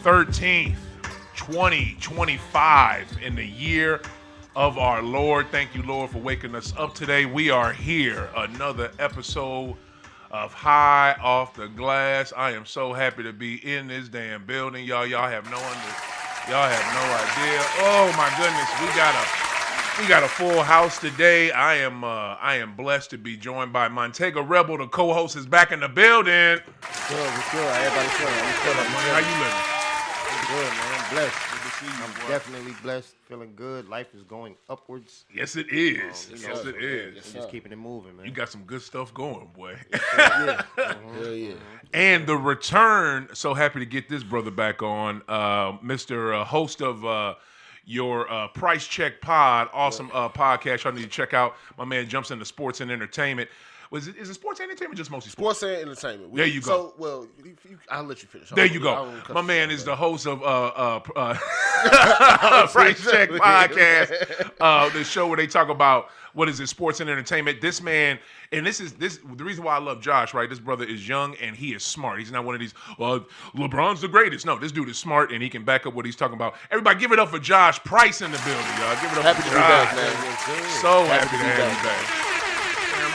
13th, 2025 in the year of our Lord. Thank you, Lord, for waking us up today. We are here, another episode of High Off the Glass. I am so happy to be in this damn building, y'all. Y'all have no idea. Oh my goodness, we got a full house today. I am blessed to be joined by Montega Rebel. The co-host is back in the building. What's good? Everybody's feeling. How you living? I'm good, man. I'm blessed. Good to see you, I'm boy. Definitely blessed. Feeling good. Life is going upwards. Yes, it is. Yes, it is. We're just keeping it moving, man. You got some good stuff going, boy. Yeah. Hell yeah. And the return, so happy to get this brother back on, Mr. Host of your Price Check Pod, awesome podcast y'all need to check out. My man jumps into sports and entertainment. Is it sports and entertainment or just mostly sports? Sports and entertainment. There you go. So, well, I'll let you finish. There you go. My man is the host of Price Check Podcast, the show where they talk about sports and entertainment. This man, and this the reason why I love Josh, right? This brother is young and he is smart. He's not one of these, LeBron's the greatest. No, this dude is smart and he can back up what he's talking about. Everybody give it up for Josh Price in the building, y'all. Give it up for Josh. Happy to be back, man. So happy to have you back.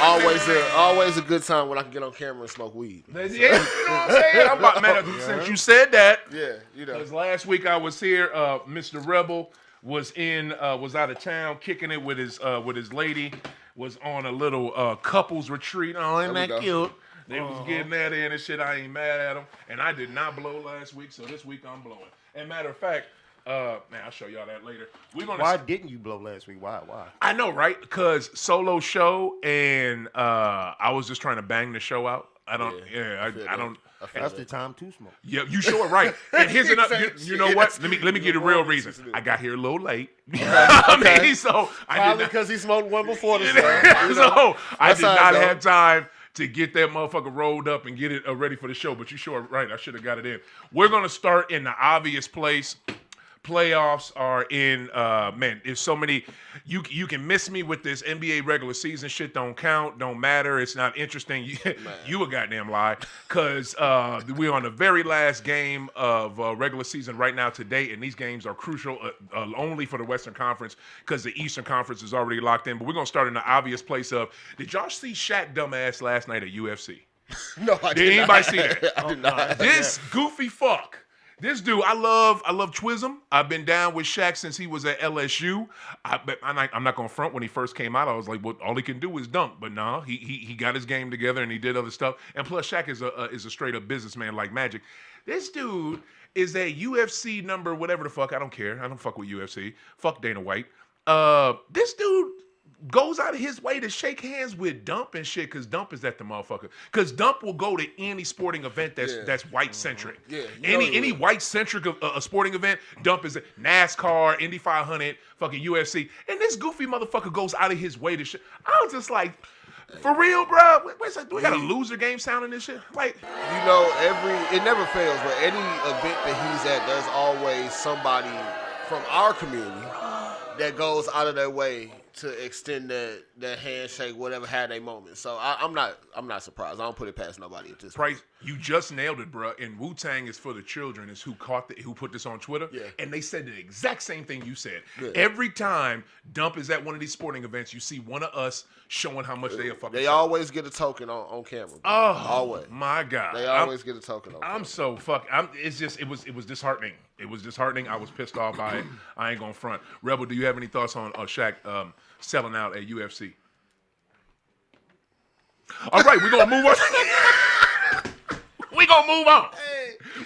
Always a good time when I can get on camera and smoke weed. Yeah, you know what I'm saying? I'm about, man, since you said that. Yeah, you know. Because last week I was here, Mr. Rebel was out of town kicking it with his lady, was on a little couples retreat. Oh, ain't that cute? They was getting that in and shit. I ain't mad at them. And I did not blow last week, so this week I'm blowing. And matter of fact, man, I'll show y'all that later. Why didn't you blow last week? Why? I know, right? Because solo show, and I was just trying to bang the show out. I don't. That's the time to smoke. Yeah, you sure right. And here's another. You know what? Let me get a real reason. I got here a little late. I mean, so probably because he smoked one before the show. So I did not have time to get that motherfucker rolled up and get it ready for the show. But you sure right. I should have got it in. We're gonna start in the obvious place. Playoffs are in, man, there's so many, you can miss me with this NBA regular season shit, don't count, don't matter, it's not interesting, you a goddamn lie, because we're on the very last game of regular season right now today, and these games are crucial only for the Western Conference, because the Eastern Conference is already locked in, but we're going to start in the obvious place of, did y'all see Shaq dumbass last night at UFC? No, I did not. Did anybody see that? I did not. This goofy fuck. This dude, I love Twism. I've been down with Shaq since he was at LSU. I'm not gonna front. When he first came out, I was like, well, all he can do is dunk. But no, he got his game together and he did other stuff. And plus, Shaq is a straight up businessman like Magic. This dude is a UFC number whatever the fuck. I don't care. I don't fuck with UFC. Fuck Dana White. This dude goes out of his way to shake hands with Dump and shit, because Dump is at the motherfucker. Because Dump will go to any sporting event that's white-centric. Yeah, any white-centric sporting event, Dump is at NASCAR, Indy 500, fucking UFC. And this goofy motherfucker goes out of his way to shit. I was just like, for real, bro? Do we got a loser game sound in this shit? Like, you know, it never fails, but any event that he's at, there's always somebody from our community that goes out of their way to extend that handshake, whatever, had a moment. So I'm not surprised. I don't put it past nobody at this point. Price, you just nailed it, bro. And Wu-Tang is for the children is who put this on Twitter. Yeah. And they said the exact same thing you said. Yeah. Every time Dump is at one of these sporting events, you see one of us showing how much they are fucking. They always get a token on camera. Bro. Oh, always. My God. They always get a token on camera. I'm so it was disheartening. It was disheartening. I was pissed off by it. I ain't gonna front. Rebel, do you have any thoughts on Shaq selling out at UFC? All right, we're gonna move on. We gonna move on.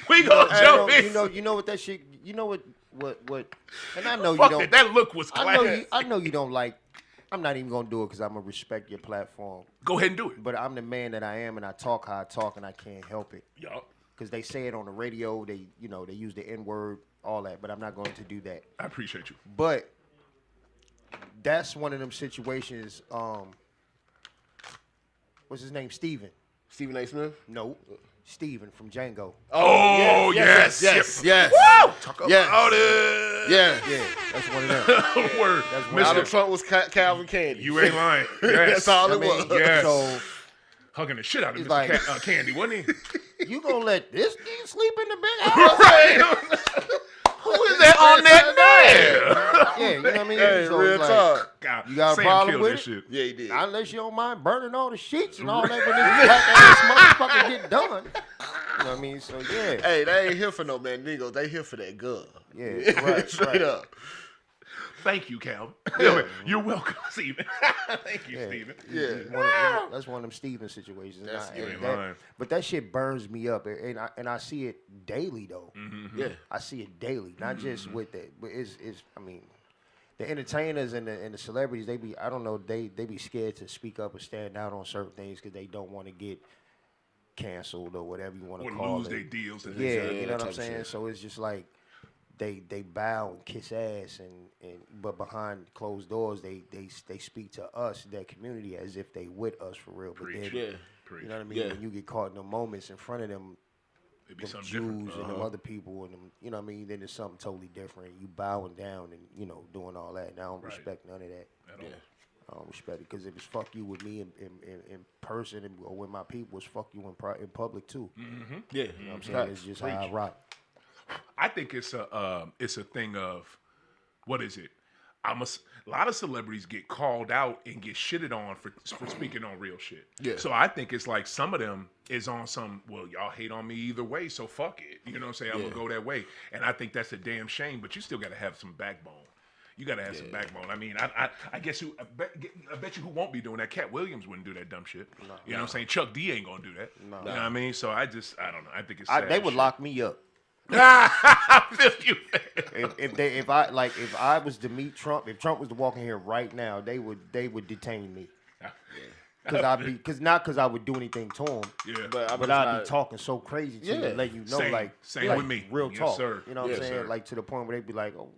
We gonna jump in. You know what that shit. You know what. And I know Fuck you don't. That look was class. I know you don't like. I'm not even gonna do it because I'm gonna respect your platform. Go ahead and do it. But I'm the man that I am, and I talk how I talk, and I can't help it. Yup. Because they say it on the radio, they use the N-word, all that. But I'm not going to do that. I appreciate you. But that's one of them situations. What's his name? Stephen A. Smith? No. Steven from Django. Oh, yes. Woo! Talk about it. Yeah. That's one of them. Word. That's Donald Trump was Calvin Candy. You ain't lying. Yes. That's all it was. Yes. So hugging the shit out of He's Mr. like- Candy, wasn't he? You gonna let this nigga sleep in the big house? Who is that on that bed? Yeah, you know what I mean? Hey, So real it's like, talk. God, you got a Sam problem killed with that it? shit. Yeah, he did. Unless you don't mind burning all the sheets and all that when this motherfucker get done. You know what I mean? So yeah. Hey, they ain't here for no Mandingos. They here for that gun. Yeah, right, Straight right. up. Thank you, Calvin. You're welcome, Steven. Thank you, Yeah. Steven. Yeah. That's one of them Steven situations. That's- And you I- ain't and that- lying. but that shit burns me up, and I see it daily though. Yeah. I see it daily, not just with that, but it's I mean, the entertainers and the celebrities, they be, I don't know, they be scared to speak up and stand out on certain things because they don't want to get canceled or whatever you want to Would call lose it. their deals. And Yeah, this, you know what I'm type of saying. shit. So it's just like they bow and kiss ass, and but behind closed doors, they speak to us, that community, as if they with us for real. But Preach. then, Yeah. Preach. you know what I mean. Yeah. When you get caught in the moments in front of them, It'd be them something Jews different. and them other people, and them, you know what I mean. Then it's something totally different. You bowing down and doing all that. And I don't Right. respect none of that. At all. I don't respect it because if it's fuck you with me in person or with my people, it's fuck you in public too. Yeah. You know what I'm saying? It's just how I rock. I think it's a thing of, what is it? A lot of celebrities get called out and get shitted on for speaking on real shit. Yeah. So I think it's like some of them is on some, well, y'all hate on me either way, so fuck it. You know what I'm saying? I'm Yeah. gonna go that way. And I think that's a damn shame, but you still gotta have some backbone. You gotta have some backbone. I mean, I guess I bet you who won't be doing that. Cat Williams wouldn't do that dumb shit. You know what I'm saying? Chuck D ain't gonna do that. You know what I mean? So I don't know. I think it's sad They would shit. lock me up. I feel you. If I was to meet Trump, if Trump was to walk in here right now, they would detain me. Because I would do anything to him. Yeah. But I'd be talking so crazy to you and let you know, Same like with me. real Yes, talk. sir. You know what Yes, I'm saying? sir. Like to the point where they'd be like, "Oh,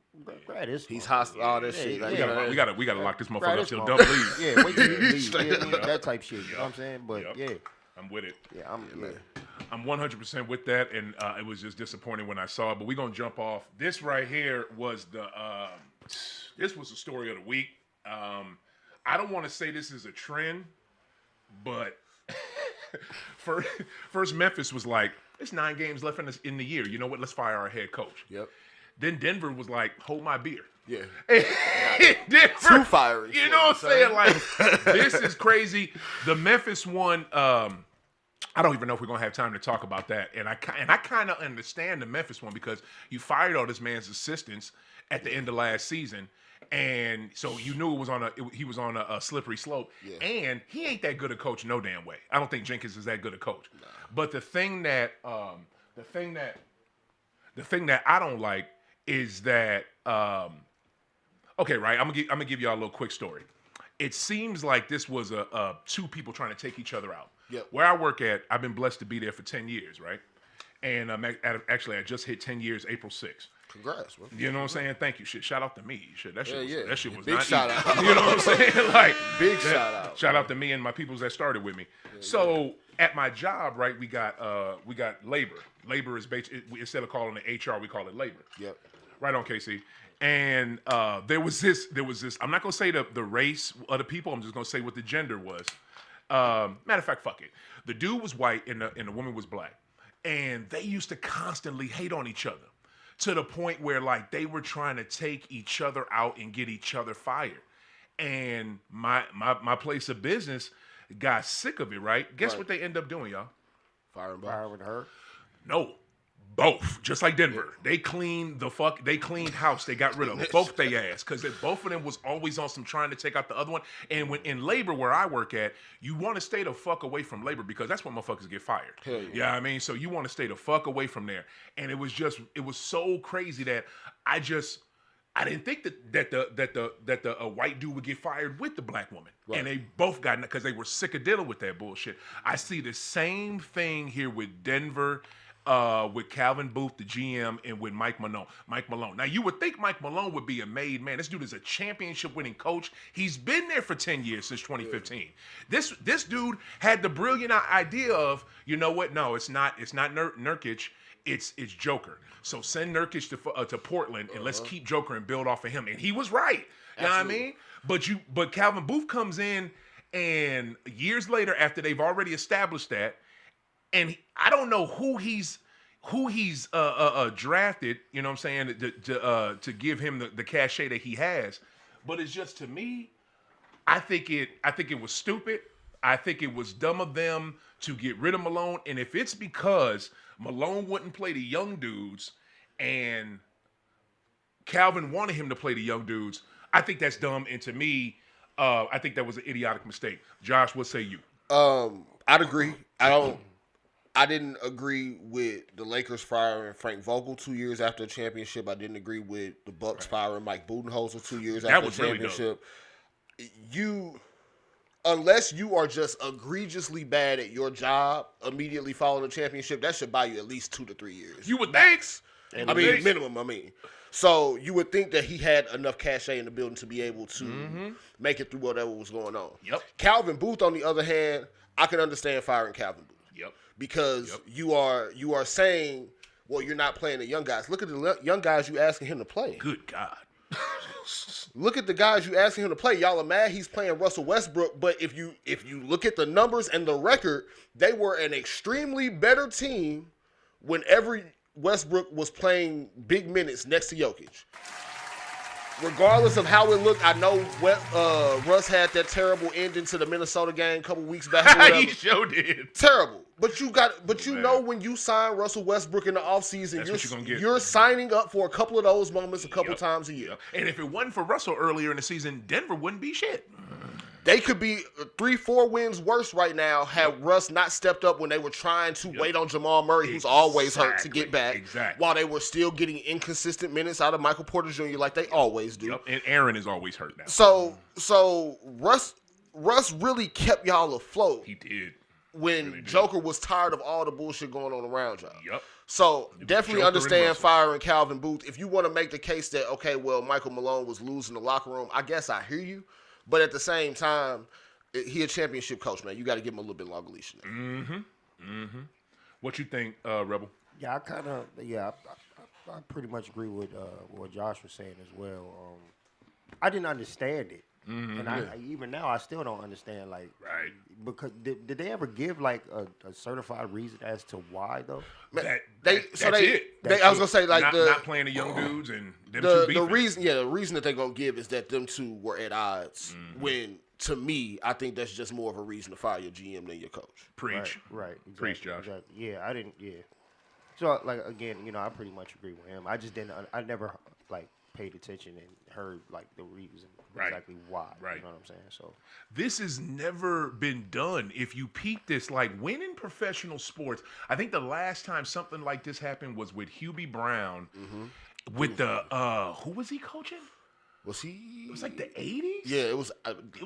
grab this." He's motherfucker." hostile, all that shit. Like, yeah. We gotta lock this Grab motherfucker up this till motherfucker. dumb leave. Yeah, wait till you leave. You know what I mean? That type shit. You know what I'm saying? But Yep. yeah, I'm with it. yeah, I'm 100% with that, and it was just disappointing when I saw it. But we're gonna jump off. This right here was this was the story of the week. I don't want to say this is a trend, but first Memphis was like, "It's 9 games left in the year. You know what? Let's fire our head coach." Yep. Then Denver was like, "Hold my beer." Yeah. Denver, Too fiery. You know what I'm saying? Like, this is crazy. The Memphis one, I don't even know if we're gonna have time to talk about that. And I kind of understand the Memphis one because you fired all this man's assistants at the end of last season, and so you knew he was on a slippery slope. Yeah. And he ain't that good a coach, no damn way. I don't think Jenkins is that good a coach. Nah. But the thing that I don't like is that. Okay, right. I'm gonna give y'all a little quick story. It seems like this was a two people trying to take each other out. Yep. Where I work at, I've been blessed to be there for 10 years, right? And actually, I just hit 10 years April 6th. Congrats, man. You know what I'm saying? Thank you. Shit, shout out to me. Shit, that shit was Big not shout easy. out. You know what I'm saying? Like Big shout out. Shout out to me and my peoples that started with me. So at my job, right, we got labor. Labor is instead of calling it HR, we call it labor. Yep. Right on, KC. And there was this. I'm not gonna say the race of the people. I'm just gonna say what the gender was. Matter of fact, fuck it. The dude was white and the woman was black, and they used to constantly hate on each other to the point where like they were trying to take each other out and get each other fired. And my place of business got sick of it. Right? Guess Right. what they end up doing, y'all? Firing her. No. Both, just like Denver, they cleaned house. They got rid of both they ass because both of them was always on some trying to take out the other one. And when in labor where I work at, you want to stay the fuck away from labor because that's when motherfuckers get fired. Hell yeah. Yeah, I mean, so you want to stay the fuck away from there. And it was so crazy that I didn't think that a white dude would get fired with the black woman. Right. And they both got, because they were sick of dealing with that bullshit. I see the same thing here with Denver. With Calvin Booth, the GM, and with Mike Malone. Now, you would think Mike Malone would be a made man. This dude is a championship-winning coach. He's been there for 10 years, since 2015. This dude had the brilliant idea of, you know what? No, it's not Nurkic. It's Joker. So send Nurkic to Portland, and let's keep Joker and build off of him. And he was right. You know what I mean? But Calvin Booth comes in, And years later, after they've already established that, and I don't know who he's drafted, you know what I'm saying, to give him the cachet that he has. But it's just, to me, I think it was stupid. I think it was dumb of them to get rid of Malone. And if it's because Malone wouldn't play the young dudes and Calvin wanted him to play the young dudes, I think that's dumb. And to me, I think that was an idiotic mistake. Josh, what say you? I'd agree. I didn't agree with the Lakers firing Frank Vogel 2 years after the championship. I didn't agree with the Bucks firing Mike Budenholzer 2 years after the championship. Unless you are just egregiously bad at your job immediately following the championship, that should buy you at least 2 to 3 years. You would think. Minimum. So you would think that he had enough cachet in the building to be able to make it through whatever was going on. Yep. Calvin Booth, on the other hand, I can understand firing Calvin Booth. Yep. Because you are saying, well, you're not playing the young guys. Look at the young guys you asking him to play. Good God. Look at the guys you asking him to play. Y'all are mad he's playing Russell Westbrook, but if you look at the numbers and the record, they were an extremely better team whenever Westbrook was playing big minutes next to Jokic. Regardless of how it looked, I know Russ had that terrible ending to the Minnesota game a couple weeks back. He sure did. Terrible. But you know when you sign Russell Westbrook in the offseason, you're signing up for a couple of those moments a couple times a year. And if it wasn't for Russell earlier in the season, Denver wouldn't be shit. They could be 3-4 wins worse right now had Russ not stepped up when they were trying to wait on Jamal Murray, who's always hurt, to get back. Exactly. While they were still getting inconsistent minutes out of Michael Porter Jr. like they always do. Yep. And Aaron is always hurt now. So Russ really kept y'all afloat. He did. When Joker was tired of all the bullshit going on around y'all. Yep. So definitely understand firing Calvin Booth. If you want to make the case that, okay, well, Michael Malone was losing the locker room, I guess I hear you. But at the same time, he a championship coach, man. You got to give him a little bit longer leash. What you think, Rebel? Yeah, I pretty much agree with what Josh was saying as well. I didn't understand it. And even now, I still don't understand. Like, right? Because did they ever give like a certified reason as to why though? I was gonna say like not playing the young dudes and them the reason that they're gonna give is that them two were at odds. When to me, I think that's just more of a reason to fire your GM than your coach. Preach, right? Exactly, preach, Josh. Exactly. Yeah, I didn't. Yeah. So like again, I pretty much agree with him. I just didn't. I never like paid attention and heard like the reason exactly why. Right. You know what I'm saying? So this has never been done. If you peep this, like when in professional sports, I think the last time something like this happened was with Hubie Brown with the who was he coaching? Was he? It was like the 80s. Yeah, it was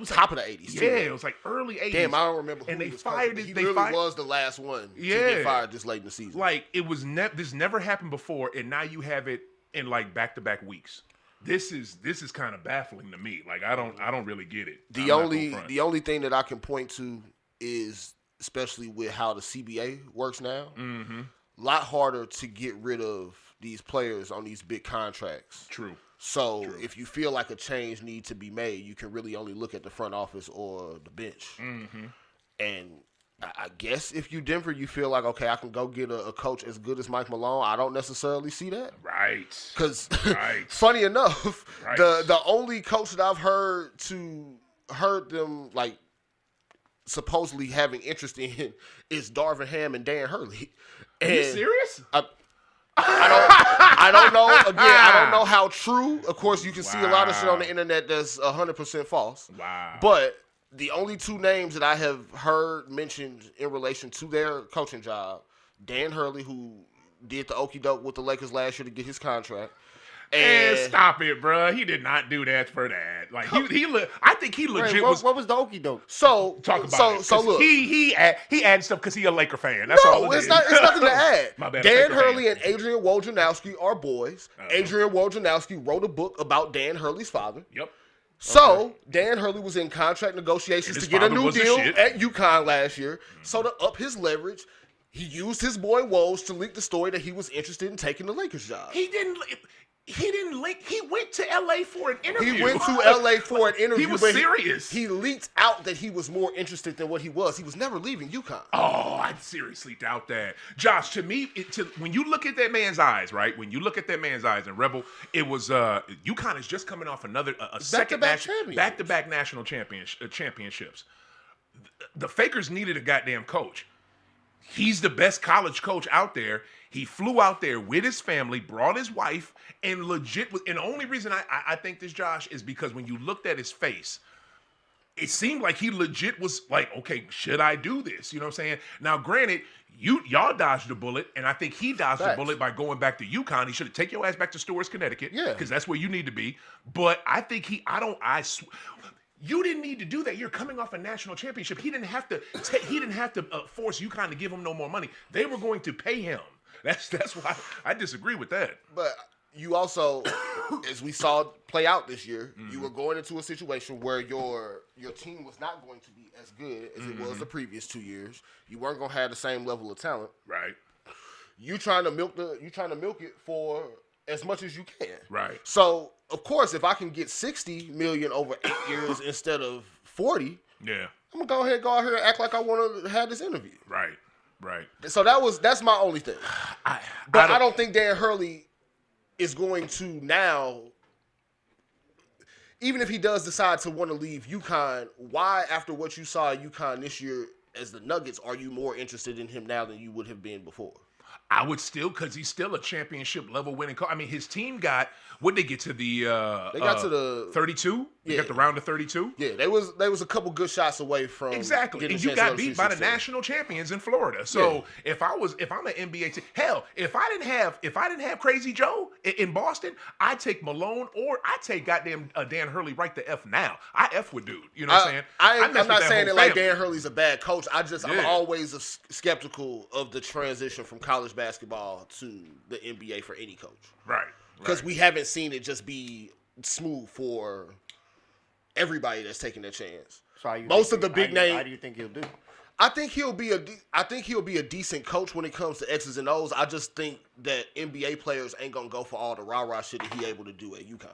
top of the 80s. Yeah, it was like early 80s. Damn, I don't remember. And they fired it. He really was the last one to get fired this late in the season. Like it was this never happened before, and now you have it in like back-to-back weeks. This is kind of baffling to me. Like I don't really get it. The only thing that I can point to is, especially with how the CBA works now, a lot harder to get rid of these players on these big contracts. True. So if you feel like a change needs to be made, you can really only look at the front office or the bench. And I guess if you Denver, you feel like, okay, I can go get a coach as good as Mike Malone. I don't necessarily see that. Right. Because funny enough, the only coach that I've heard them like supposedly having interest in is Darvin Ham and Dan Hurley. Are you serious? I don't know. Again, I don't know how true. Of course, you can see a lot of shit on the internet that's 100% false. Wow. But the only two names that I have heard mentioned in relation to their coaching job, Dan Hurley, who did the okie doke with the Lakers last year to get his contract. And stop it, bro. He did not do that for that. Like I think he legit was. What was the okie doke? So talk about it. So look, he added stuff because he a Laker fan. That's all. It's nothing to add. My bad, Dan Hurley and Adrian Wojnarowski are boys. Adrian Wojnarowski wrote a book about Dan Hurley's father. Yep. So Dan Hurley was in contract negotiations to get a new deal at UConn last year. So to up his leverage, he used his boy Woj to leak the story that he was interested in taking the Lakers job. He didn't. He didn't link. He went to LA for an interview. He went to LA for an interview. He was serious. He leaked out that he was more interested than what he was. He was never leaving UConn. Oh, I seriously doubt that. Josh, to me, when you look at that man's eyes, right? When you look at that man's eyes and Rebel, it was UConn is just coming off another back-to-back national championships. The Fakers needed a goddamn coach. He's the best college coach out there. He flew out there with his family, brought his wife, and legit was. And the only reason I think this, Josh, is because when you looked at his face, it seemed like he legit was like, okay, should I do this? You know what I'm saying? Now, granted, y'all dodged a bullet, and I think he dodged a bullet by going back to UConn. He should have taken your ass back to Stewart's, Connecticut, because that's where you need to be. But I think you didn't need to do that. You're coming off a national championship. He didn't have to. He didn't have to force UConn to give him no more money. They were going to pay him. That's why I disagree with that. But you also, as we saw play out this year, you were going into a situation where your team was not going to be as good as it was the previous 2 years. You weren't going to have the same level of talent. Right. You trying to milk it for as much as you can. Right. So of course, if I can get $60 million over 8 years instead of 40, yeah, I'm gonna go out here and act like I want to have this interview. Right. Right. So that's my only thing. I don't think Dan Hurley is going to now, even if he does decide to want to leave UConn, why, after what you saw at UConn this year as the Nuggets, are you more interested in him now than you would have been before? I would still, because he's still a championship level winning coach. I mean, his team got, what did they get to the? They got to the 32. They got the round of 32. Yeah, they was a couple good shots away from exactly. And you got beat by the national champions in Florida. So if I'm an NBA team, hell, if I didn't have Crazy Joe in Boston, I'd take Malone or I'd take goddamn Dan Hurley right the F now. I F with dude. You know what I'm saying? I'm not saying it like Dan Hurley's a bad coach. I'm always skeptical of the transition from college basketball to the NBA for any coach. Right. Because we haven't seen it just be smooth for everybody that's taking their chance. So most of the big names. How do you think he'll do? I think he'll be a decent coach when it comes to X's and O's. I just think that NBA players ain't gonna go for all the rah-rah shit that he able to do at UConn.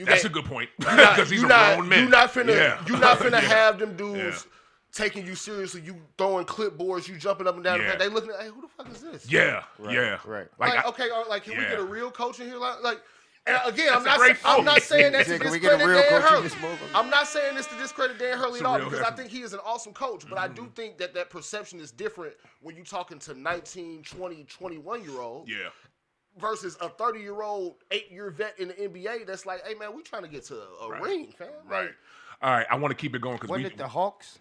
That's a good point. Because he's a grown man. You're not finna have them dudes taking you seriously. You throwing clipboards, you jumping up and down. They looking at, hey, who the fuck is this? Yeah, right. Like, can we get a real coach in here? Like, and again, I'm not saying that to discredit Dan Hurley. I'm not saying this to discredit Dan Hurley at all because I think he is an awesome coach. But I do think that perception is different when you're talking to 19, 20, 21-year-olds. Yeah. Versus a 30-year-old, 8-year vet in the NBA that's like, hey, man, we trying to get to a ring, fam. Right. All right, I want to keep it going because When did the Hawks?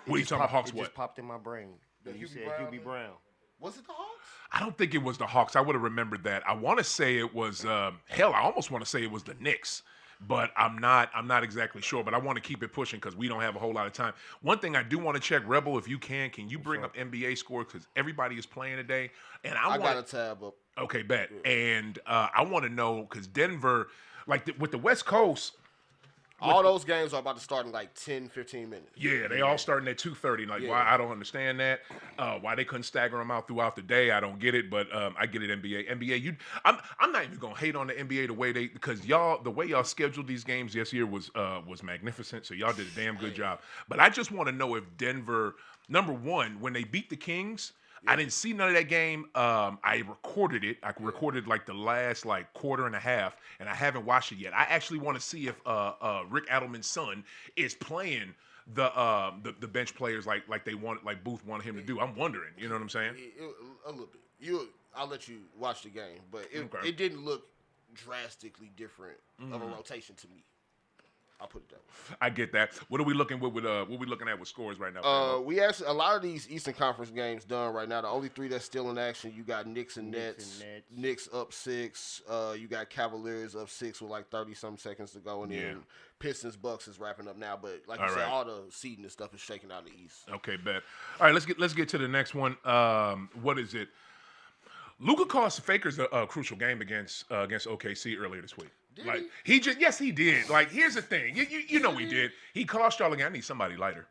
What are you talking about, Hawks? It just popped in my brain. You said Hubie Brown. Was it the Hawks? I don't think it was the Hawks. I would have remembered that. I want to say it was I almost want to say it was the Knicks, but I'm not exactly sure. But I want to keep it pushing because we don't have a whole lot of time. One thing I do want to check, Rebel, if you can you bring up NBA scores because everybody is playing today, and I got a tab up. Okay, bet. Yeah. And I want to know because Denver, with the West Coast. All those games are about to start in like 10, 15 minutes. Yeah, they all starting at 2:30. Why? I don't understand that. Why they couldn't stagger them out throughout the day, I don't get it. But I get it. NBA, I'm not even gonna hate on the NBA because the way y'all scheduled these games this year was magnificent. So y'all did a damn good job. But I just want to know if Denver, number one, when they beat the Kings. I didn't see none of that game. I recorded it. I recorded the last quarter and a half, and I haven't watched it yet. I actually want to see if Rick Adelman's son is playing the bench players like Booth wanted him to do. I'm wondering. You know what I'm saying? A little bit. I'll let you watch the game, but it didn't look drastically different of a rotation to me. I'll put it that way. I get that. What are we looking with what we looking at with scores right now? We actually a lot of these Eastern Conference games done right now. The only three that's still in action, you got Knicks and Nets. Knicks up 6. You got Cavaliers up 6 with 30-some seconds to go, and then Pistons Bucks is wrapping up now. But like you said, all the seeding and stuff is shaking out in the East. Okay, bet. All right, let's get to the next one. What is it? Luka cost the Fakers a crucial game against OKC earlier this week. Yes, he did. Here's the thing. You know he did. He cost y'all again. I need somebody lighter.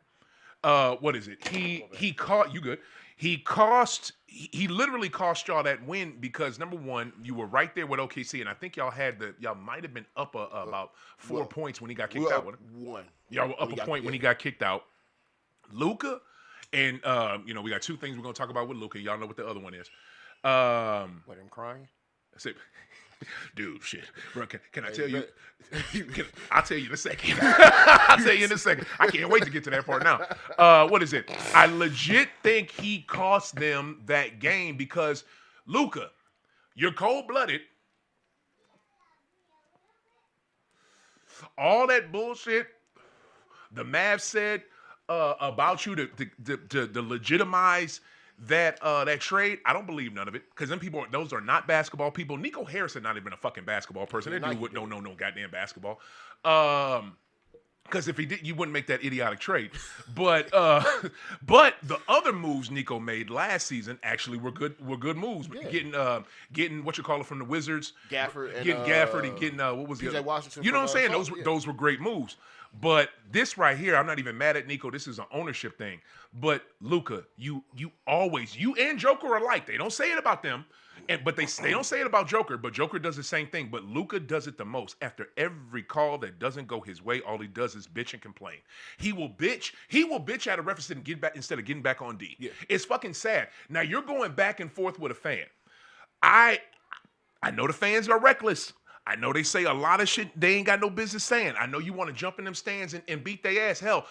What is it? He caught you good. He literally cost y'all that win because number one, you were right there with OKC, and I think y'all might have been up about 4 points when he got kicked out. One. Y'all were up a point when he got kicked out. Luka, and we got two things we're gonna talk about with Luka. Y'all know what the other one is. What, him crying? That's it. Dude, shit. Bro, can I tell you? I'll tell you in a second. I'll tell you in a second. I can't wait to get to that part now. What is it? I legit think he cost them that game because, Luka, you're cold-blooded. All that bullshit the Mavs said about you to legitimize that trade, I don't believe none of it because them people, those are not basketball people. Nico Harrison not even a fucking basketball person. That dude don't know no goddamn basketball. Because if he did, you wouldn't make that idiotic trade. But the other moves Nico made last season actually were good moves. Yeah. Getting what you call it from the Wizards, Gafford, and getting what was the PJ other? Washington. You know what I'm saying? Those were great moves. But this right here, I'm not even mad at Nico. This is an ownership thing. But Luka, you and Joker are alike. They don't say it about them, but they don't say it about Joker. But Joker does the same thing. But Luka does it the most. After every call that doesn't go his way, all he does is bitch and complain. He will bitch at a ref instead of getting back on D. Yeah. It's fucking sad. Now you're going back and forth with a fan. I know the fans are reckless. I know they say a lot of shit they ain't got no business saying. I know you want to jump in them stands and beat their ass. Hell,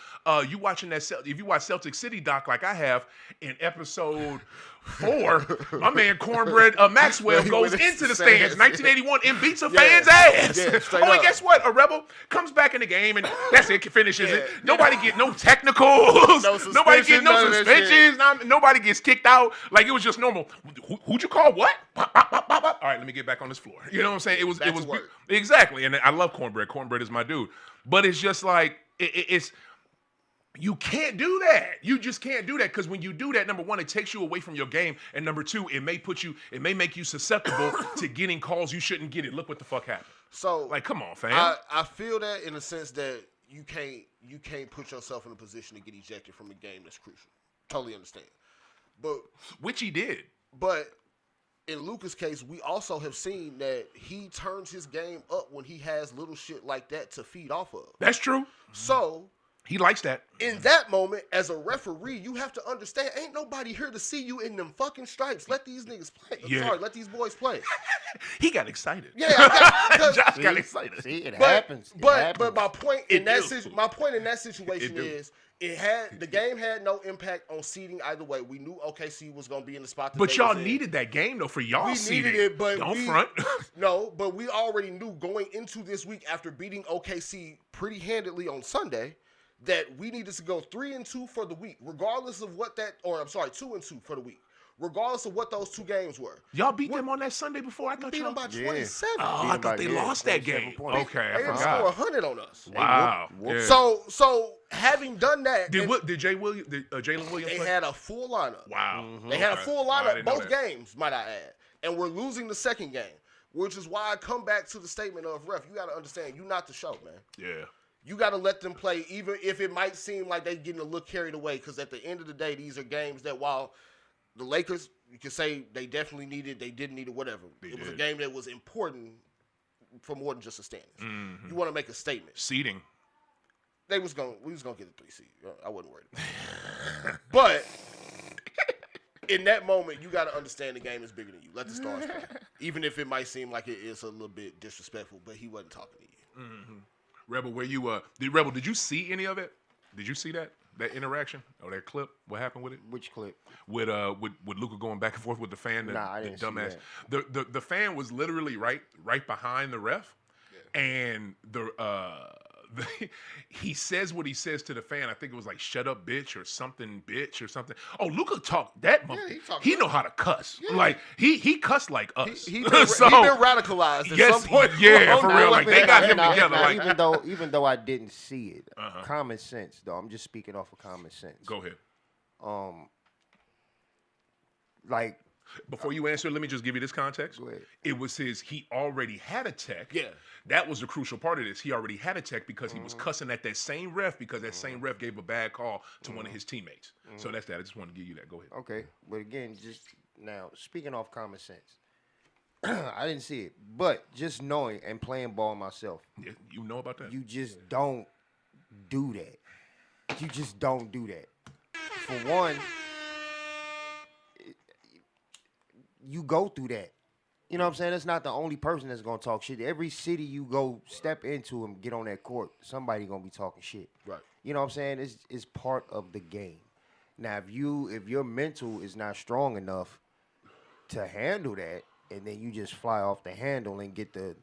you watching that? If you watch Celtic City doc like I have in episode 4, my man Cornbread Maxwell goes into the stands, 1981, and beats a fan's ass. Yeah, and guess what? A Rebel comes back in the game and that's it. Finishes it. Nobody get no technicals. Nobody get no suspensions. Nobody gets kicked out. Like it was just normal. Who'd you call? What? All right, let me get back on this floor. You know what I'm saying? It was exactly. And I love Cornbread. Cornbread is my dude. But it's just like it's. You can't do that. You just can't do that because when you do that, number one, it takes you away from your game, and number two, it may make you susceptible to getting calls you shouldn't get. It. Look what the fuck happened. So, like, come on, fam. I feel that in the sense that you can't put yourself in a position to get ejected from a game that's crucial. Totally understand, but which he did. But in Luka's case, we also have seen that he turns his game up when he has little shit like that to feed off of. That's true. So. He likes that. In that moment, as a referee, you have to understand, ain't nobody here to see you in them fucking stripes. Let these niggas play. Sorry, let these boys play. He got excited. Yeah, Josh got excited. See, it happens. But my point in that situation is the game had no impact on seeding either way. We knew OKC was gonna be in the spot that but y'all needed that game though for y'all seeding. We needed it, but don't front. No, but we already knew going into this week after beating OKC pretty handedly on Sunday that we needed to go 3-2 for the week, regardless of what 2-2 for the week, regardless of what those two games were. Y'all beat them on that Sunday before? I thought beat them by 27. Oh, I thought they lost that game. Okay, I forgot. They scored 100 on us. Wow. Yeah. So having done that, did Jalen Williams? They had a full lineup. Wow. Mm-hmm. They had a full lineup both games, might I add, and we're losing the second game, which is why I come back to the statement of ref. You got to understand, you're not the show, man. Yeah. You got to let them play, even if it might seem like they're getting a little carried away, because at the end of the day, these are games that while the Lakers, you can say they definitely needed, they didn't need it, whatever. It was a game that was important for more than just a standings. Mm-hmm. You want to make a statement. Seeding. We was gonna get a 3 seed. I wasn't worried about it. But in that moment, you got to understand the game is bigger than you. Let the stars play. Even if it might seem like it is a little bit disrespectful, but he wasn't talking to you. Mm-hmm. Rebel, did you see any of it? Did you see that interaction or that clip? What happened with it? Which clip? With Luka going back and forth with the fan. I didn't dumbass. See that. The fan was literally right behind the ref, and he says what he says to the fan. I think it was like "shut up, bitch" or something. Oh, Luka talked that. He know how to cuss. Yeah. Like he cussed like us. He been radicalized at some point. Yeah, for real. Like they got him together. Like even though I didn't see it, common sense though. I'm just speaking off of common sense. Go ahead. Like Before you answer, let me just give you this context. Go ahead. It was he already had a tech. Yeah. That was the crucial part of this. He already had a tech because he was cussing at that same ref because that same ref gave a bad call to one of his teammates. So that's that. I just wanted to give you that. Go ahead. Okay, but again, just now speaking off common sense, I didn't see it, but just knowing and playing ball myself, Yeah, you know about that? you just don't do that. You just don't do that. For one, you go through that. You know what I'm saying? That's not the only person that's gonna talk shit. Every city you go step into and get on that court, somebody gonna be talking shit. Right. You know what I'm saying? It's part of the game. Now, if your mental is not strong enough to handle that, and then you just fly off the handle and get the,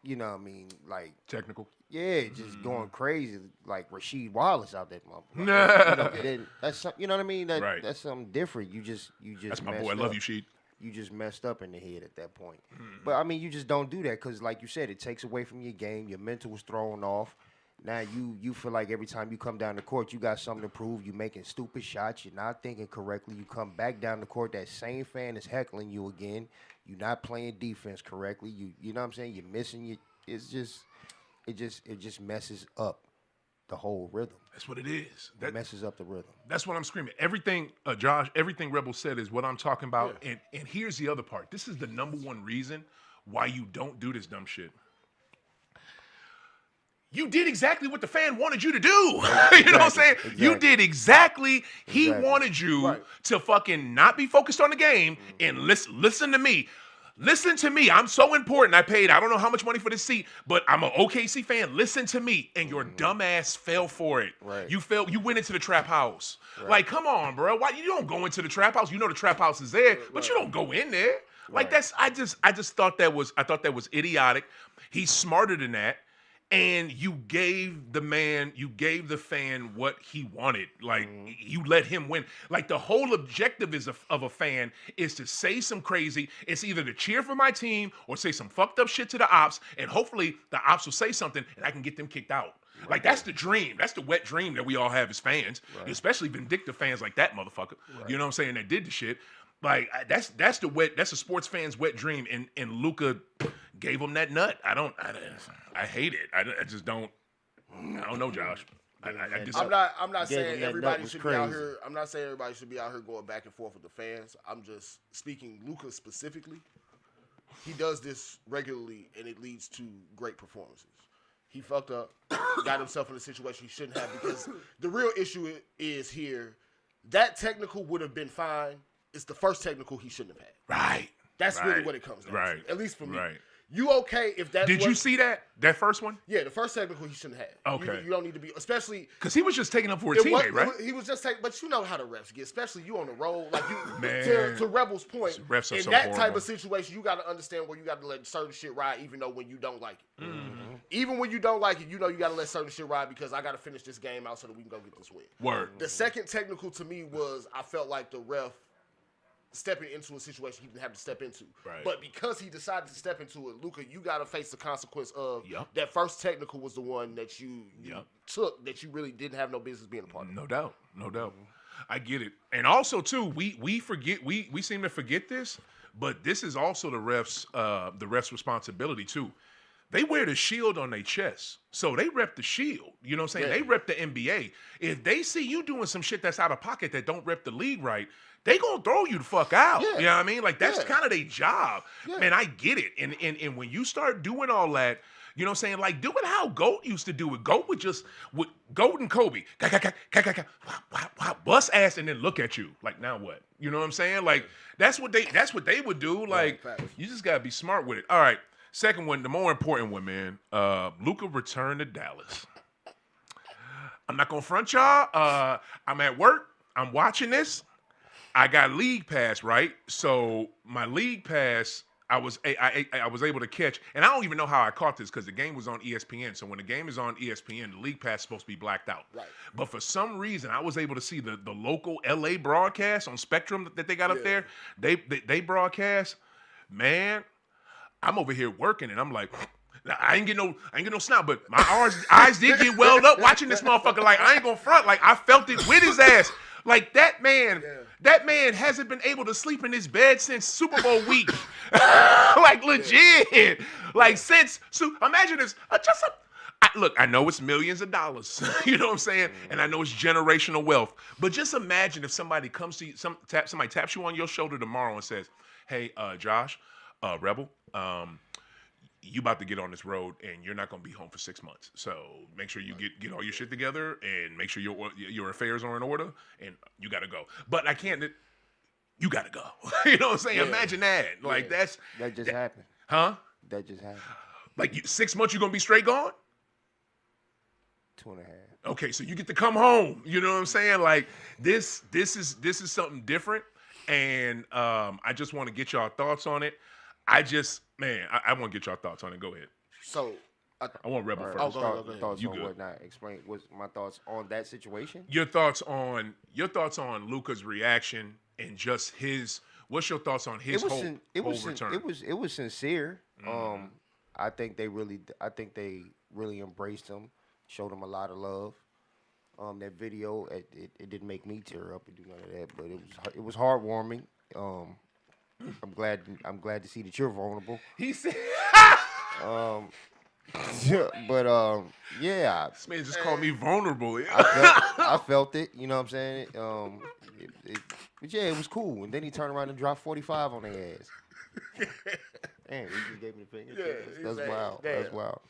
you know what I mean, like Technical. yeah, just going crazy like Rasheed Wallace out that motherfucker. Then that's you know what I mean? Right. That's something different. You just That's my messed boy. I love up. you, Sheed. You just messed up in the head at that point. But I mean, you just don't do that because, like you said, it takes away from your game. Your mental was thrown off. Now you feel like every time you come down the court, you got something to prove. You're making stupid shots. You're not thinking correctly. You come back down the court, that same fan is heckling you again. You're not playing defense correctly. You know what I'm saying? You're missing your. It just messes up the whole rhythm. That's what it is. It messes up the rhythm. That's what I'm screaming. Everything, Josh, everything Rebel said is what I'm talking about. Yeah. And here's the other part. This is the number one reason why you don't do this dumb shit. You did exactly what the fan wanted you to do. You know what I'm saying? Exactly. You did exactly. He Exactly. wanted you Right. to fucking not be focused on the game and listen to me. Listen to me. I'm so important. I paid, I don't know how much money for this seat, but I'm an OKC fan. Listen to me. And your dumb ass fell for it. Right. You went into the trap house. Like, come on, bro. Why you don't go into the trap house? You know the trap house is there, but you don't go in there. Like I just thought that was idiotic. He's smarter than that. And you gave the fan what he wanted. Like, you let him win. Like, the whole objective of a fan is to say some crazy. It's either to cheer for my team or say some fucked up shit to the ops, and hopefully the ops will say something and I can get them kicked out. Like, that's the dream. That's the wet dream that we all have as fans, especially vindictive fans like that motherfucker. You know what I'm saying? That did the shit. Like, that's a sports fan's wet dream, and Luka gave him that nut. I hate it. I just don't. I don't know, Josh. I'm not saying that everybody nut should was be out crazy. here. I'm not saying everybody should be out here going back and forth with the fans. I'm just speaking Luka specifically. He does this regularly, and it leads to great performances. He fucked up, got himself in a situation he shouldn't have, because the real issue is here. That technical would have been fine. It's the first technical he shouldn't have had. Right. That's really what it comes down Right. to. At least for me. Right. You okay if that's Did you see that first one? Yeah, the first technical he shouldn't have. Okay. You don't need to be, especially Because he was just taking up for a teammate, right? He was just taking, but you know how the refs get, especially you on the road. Like, you, Man. to Rebel's point, Refs are in so that type horrible. of situation, you got to understand where you got to let certain shit ride, even though when you don't like it. Even when you don't like it, you know you got to let certain shit ride because I got to finish this game out so that we can go get this win. Word. The second technical to me was I felt like the ref stepping into a situation he didn't have to step into. Right. But because he decided to step into it, Luka, you got to face the consequence of Yep. that first technical was the one that you Yep. took that you really didn't have no business being a part of. No doubt. I get it. And also too, we forget we seem to forget this, but this is also the refs' responsibility too. They wear the shield on their chest. So they rep the shield. You know what I'm saying? Yeah. They rep the NBA. If they see you doing some shit that's out of pocket that don't rep the league right, they gonna throw you the fuck out. Yeah. You know what I mean? Like, that's Yeah. kind of their job. Yeah. Man, I get it. And when you start doing all that, you know what I'm saying? Like, do it how GOAT used to do it. GOAT would GOAT and Kobe, bust ass and then look at you. Like, now what? You know what I'm saying? Like, that's what they would do. Like, facts. you just gotta be smart with it. All right. Second one, the more important one, man. Luka returned to Dallas. I'm not gonna front y'all. I'm at work. I'm watching this. I got league pass, right? So my league pass, I was able to catch, and I don't even know how I caught this because the game was on ESPN. So when the game is on ESPN, the league pass is supposed to be blacked out. Right. But for some reason, I was able to see the local LA broadcast on Spectrum that they got up there. They broadcast. Man, I'm over here working, and I'm like, I ain't get no snot, but my eyes did get welled up watching this motherfucker. Like, I ain't gonna front. Like, I felt it with his ass. Like that man hasn't been able to sleep in his bed since Super Bowl week. Like legit. Like since. So imagine this. Look, I know it's millions of dollars. You know what I'm saying? And I know it's generational wealth. But just imagine if somebody comes to you, somebody taps you on your shoulder tomorrow and says, "Hey, Josh, Rebel, you about to get on this road and you're not going to be home for 6 months. So make sure you get all your shit together and make sure your affairs are in order and you got to go." But I can't. You got to go. You know what I'm saying? Yeah. Imagine that. Like that just happened. Huh? That just happened. Like 6 months you're going to be straight gone? 2.5. Okay, so you get to come home. You know what I'm saying? Like this is something different, and I just want to get y'all thoughts on it. I want to get y'all thoughts on it. Go ahead. So I want Rebel first. Thoughts you on good. What not? Explain what's my thoughts on that situation. Your thoughts on Luka's reaction and just his. What's your thoughts on his whole return? It was sincere. I think they really embraced him. Showed him a lot of love. That video, it didn't make me tear up or do none of that, but it was heartwarming. I'm glad to see that you're vulnerable. He said, but yeah. This man just called me vulnerable. I felt it. You know what I'm saying? But yeah, it was cool. And then he turned around and dropped 45 on their ass. Damn, he just gave me the finger. Yeah, that's wild. Damn. That's wild.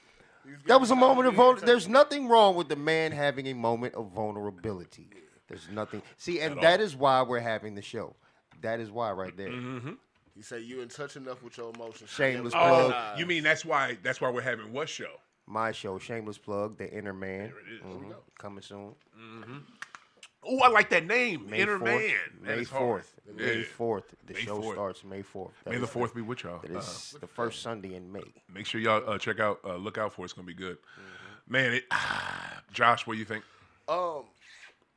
That was a moment of vulnerability. There's nothing wrong with the man having a moment of vulnerability. There's nothing. See, and that is why we're having the show. That is why right there. Mm-hmm. You say you in touch enough with your emotions. Shameless plug. You mean that's why we're having what show? My show, Shameless Plug, The Inner Man. There it is. Mm-hmm. Coming soon. Mm-hmm. Oh, I like that name, Inner Man. May 4th. May 4th. The show starts May 4th. May the 4th be with y'all. It is the first Sunday in May. Make sure y'all look out for it. It's going to be good. Man, Josh, what do you think?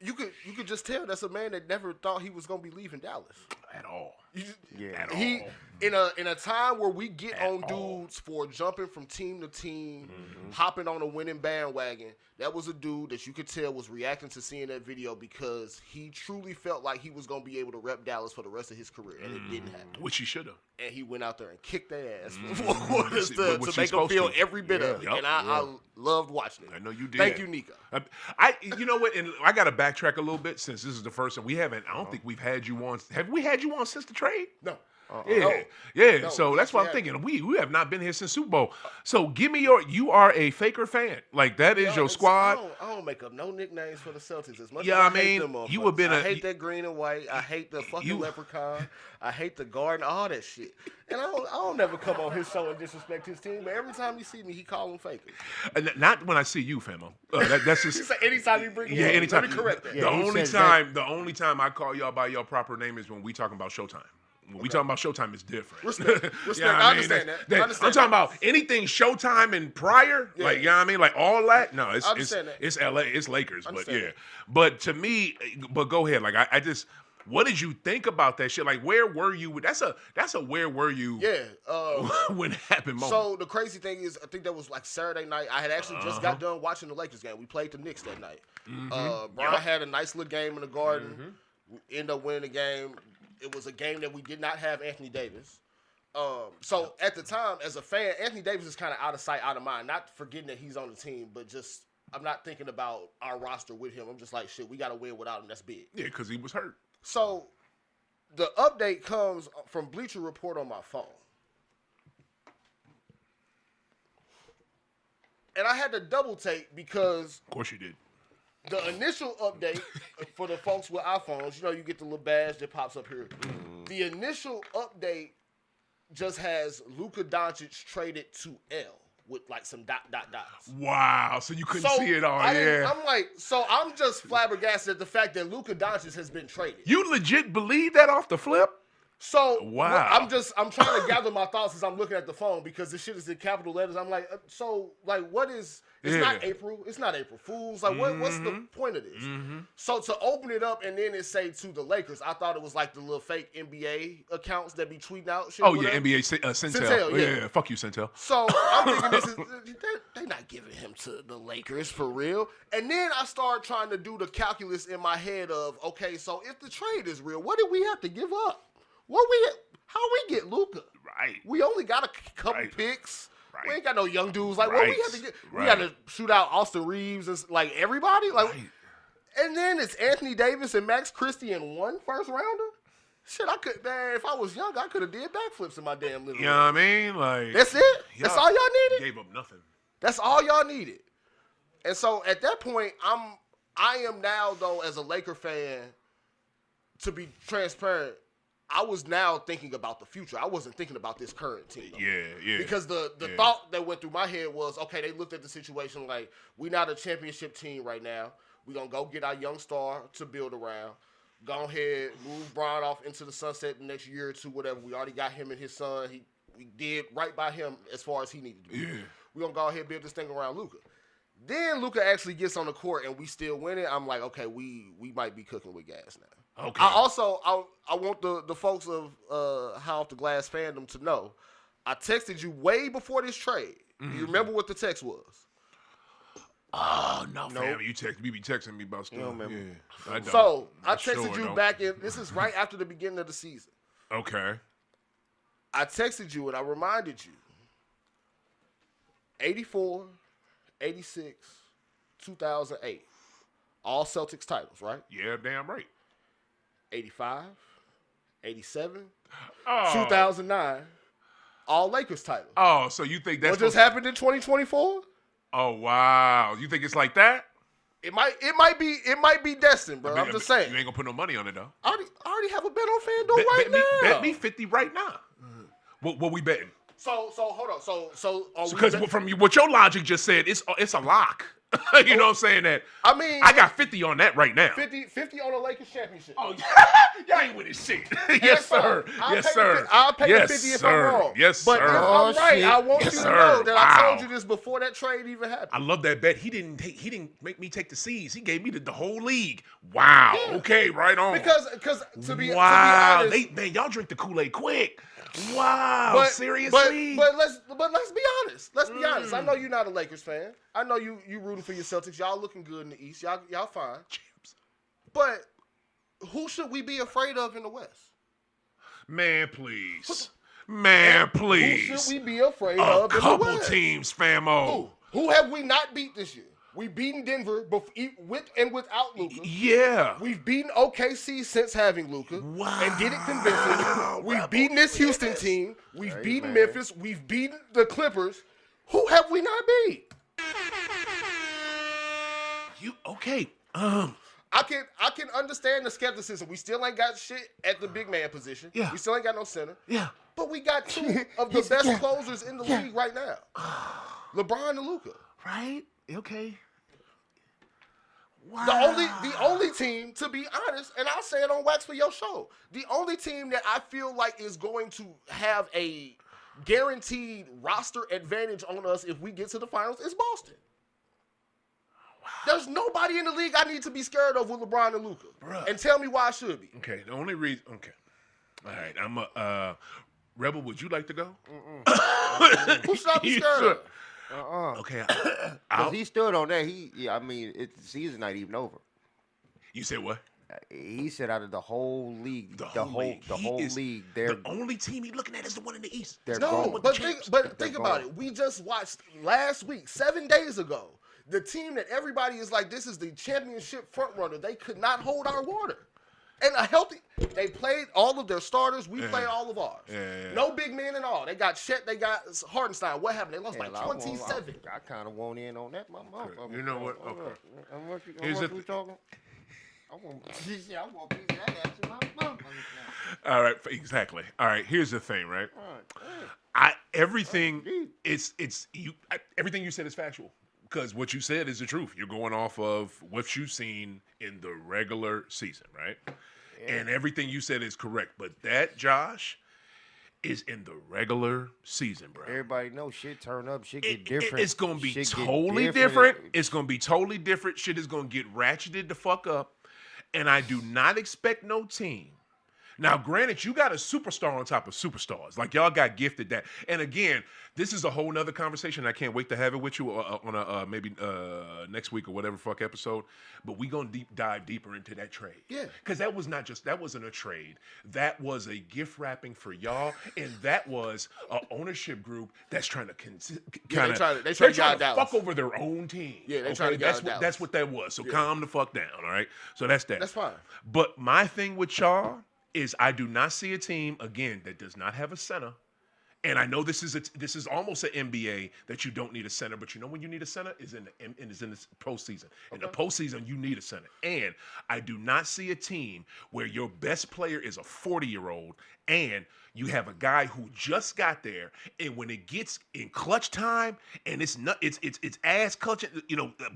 You could just tell that's a man that never thought he was going to be leaving Dallas. At all. In a time where we get on dudes for jumping from team to team, hopping on a winning bandwagon, that was a dude that you could tell was reacting to seeing that video because he truly felt like he was going to be able to rep Dallas for the rest of his career, and it didn't happen. Which he should have. And he went out there and kicked their ass to make them feel every bit of it. And I loved watching it. I know you did. Thank you, Nico. You know what? And I got to backtrack a little bit since this is the first time we haven't. I don't think we've had you on. Have we had you on since the trade? No. No, so that's what I'm thinking. We have not been here since Super Bowl. So give me you are a Faker fan. Like that is your squad. I don't make up no nicknames for the Celtics as much as I hate them. You have been I hate that green and white. I hate the fucking leprechaun. I hate the garden, all that shit. And I don't never come on his show and disrespect his team, but every time you see me, he call them fakers. Not when I see you, Famo. That's just anytime you bring me anytime. Let me correct that. The only time I call y'all by your proper name is when we talking about Showtime. When we talking about Showtime, it's different. Respect. I understand that. I'm talking about anything Showtime and prior, like, you know what I mean? Like, all that. No, it's LA, it's Lakers. But, yeah. But to me, go ahead. Like, I just, what did you think about that shit? Like, where were you? That's a where were you when it happened moment. So, the crazy thing is, I think that was like Saturday night. I had actually just got done watching the Lakers game. We played the Knicks that night. Brian had a nice little game in the Garden. We ended up winning the game. It was a game that we did not have Anthony Davis. So at the time, as a fan, Anthony Davis is kind of out of sight, out of mind. Not forgetting that he's on the team, but just I'm not thinking about our roster with him. I'm just like, shit, we got to win without him. That's big. Yeah, because he was hurt. So the update comes from Bleacher Report on my phone. And I had to double take because... Of course you did. The initial update for the folks with iPhones, you get the little badge that pops up here. The initial update just has Luka Doncic traded to L with like some dots. Wow, so you couldn't see it all, I'm like, so I'm just flabbergasted at the fact that Luka Doncic has been traded. You legit believe that off the flip? So wow. I'm trying to gather my thoughts as I'm looking at the phone because this shit is in capital letters. I'm like, so like, what is? It's not April. It's not April Fools. Like, what's the point of this? So to open it up and then it say to the Lakers, I thought it was like the little fake NBA accounts that be tweeting out shit. Oh yeah, NBA Centel. Yeah, fuck you, Centel. So I'm thinking this is they not giving him to the Lakers for real. And then I start trying to do the calculus in my head of, okay, so if the trade is real, what do we have to give up? How we get Luka? Right. We only got a couple picks. Right. We ain't got no young dudes. Like, what we have to get? We got to shoot out Austin Reeves and like everybody. Like, and then it's Anthony Davis and Max Christie in one first rounder. Shit, man, if I was young, I could have did backflips in my damn living room. You know what I mean? Like, that's it. That's all y'all needed. Gave up nothing. That's all y'all needed. And so at that point, I am now though as a Laker fan, to be transparent, I was now thinking about the future. I wasn't thinking about this current team. Yeah. Because the thought that went through my head was, okay, they looked at the situation like, we're not a championship team right now. We're going to go get our young star to build around. Go ahead, move Bron off into the sunset the next year or two, whatever. We already got him and his son. We did right by him as far as he needed to be. Yeah. We're going to go ahead and build this thing around Luka. Then Luka actually gets on the court and we still win it. I'm like, okay, we might be cooking with gas now. Okay. I want the folks of How Off the Glass fandom to know, I texted you way before this trade. You remember what the text was? Oh, no, fam. You be texting me about stuff. You don't remember. Yeah, I don't. So I texted you back in, this is right after the beginning of the season. Okay. I texted you and I reminded you, 84, 86, 2008, all Celtics titles, right? Yeah, damn right. 85, 87, 2009, all Lakers titles. Oh, so you think that's what just happened in 2024? Oh wow, you think it's like that? It might be destined, bro. I'm just saying. You ain't gonna put no money on it though. I already have a bet on FanDuel now. Bet me 50 right now. What we betting? So hold on. Because from what your logic just said, it's a lock. You know what I'm saying? That I mean, I got 50 on that right now. 50 on the Lakers championship. Oh, y'all ain't with this shit. Yes, sir. Yes, sir. I'll pay the 50 if I'm wrong. Yes, sir. But if I'm right, I want you to know that I told you this before that trade even happened. I love that bet. He didn't make me take the C's. He gave me the whole league. Wow. Yeah. Okay, right on. Because to be honest, man, y'all drink the Kool-Aid quick. Wow, seriously. But let's be honest. Let's be honest. I know you're not a Lakers fan. I know you rooting for your Celtics. Y'all looking good in the East. Y'all fine. Champs. But who should we be afraid of in the West? Man, please. Man, please. Who should we be afraid of in the West? A couple teams, famo. Who have we not beat this year? We've beaten Denver with and without Luka. Yeah. We've beaten OKC since having Luka. Wow. And did it convincingly. We've beaten this Houston team. We've beaten Memphis. We've beaten the Clippers. Who have we not beat? I can understand the skepticism. We still ain't got shit at the big man position. Yeah. We still ain't got no center. Yeah. But we got two of the best closers in the league right now. LeBron and Luka. Right? Okay. Wow. The only team, to be honest, and I'll say it on Wax for your show, the only team that I feel like is going to have a guaranteed roster advantage on us if we get to the finals is Boston. Wow. There's nobody in the league I need to be scared of with LeBron and Luka. And tell me why I should be. Okay, the only reason. Okay. All right, I'm a Rebel. Would you like to go? Who should I be scared of? Okay, because he stood on that. The season not even over. You said what? He said out of the whole league, the whole league, they're the only team he's looking at is the one in the East. Think about it. We just watched last week, 7 days ago, the team that everybody is like, this is the championship front runner. They could not hold our water. And they played all of their starters. We played all of ours. Yeah. No big men at all. They got Chet. They got Hardenstein. What happened? They lost by 27. I kind of want in on that, my motherfucker. You know what? Okay. Here's what we talking. I want piece of that ass in my motherfucker. All right, exactly. All right, here's the thing, right? Everything you said is factual. Because what you said is the truth. You're going off of what you've seen in the regular season, right? And everything you said is correct. But that, Josh, is in the regular season, bro. Everybody knows shit turn up, shit get different. It's going to be totally different. It's going to be totally different. Shit is going to get ratcheted the fuck up. And I do not expect no team. Now, granted, you got a superstar on top of superstars. Like, y'all got gifted that. And again, this is a whole nother conversation. I can't wait to have it with you on a maybe next week or whatever fuck episode. But we going to dive deeper into that trade. Yeah. Because that wasn't a trade. That was a gift wrapping for y'all. And that was an ownership group that's trying to they're trying to fuck over their own team. Yeah, they're trying to get that's what that was. So calm the fuck down, all right? So that's that. That's fine. But my thing with y'all is I do not see a team, again, that does not have a center. And I know this is almost an NBA that you don't need a center, but you know when you need a center is in the postseason. In the postseason, you need a center. And I do not see a team where your best player is a 40-year-old and you have a guy who just got there, and when it gets in clutch time and it's ass clutching,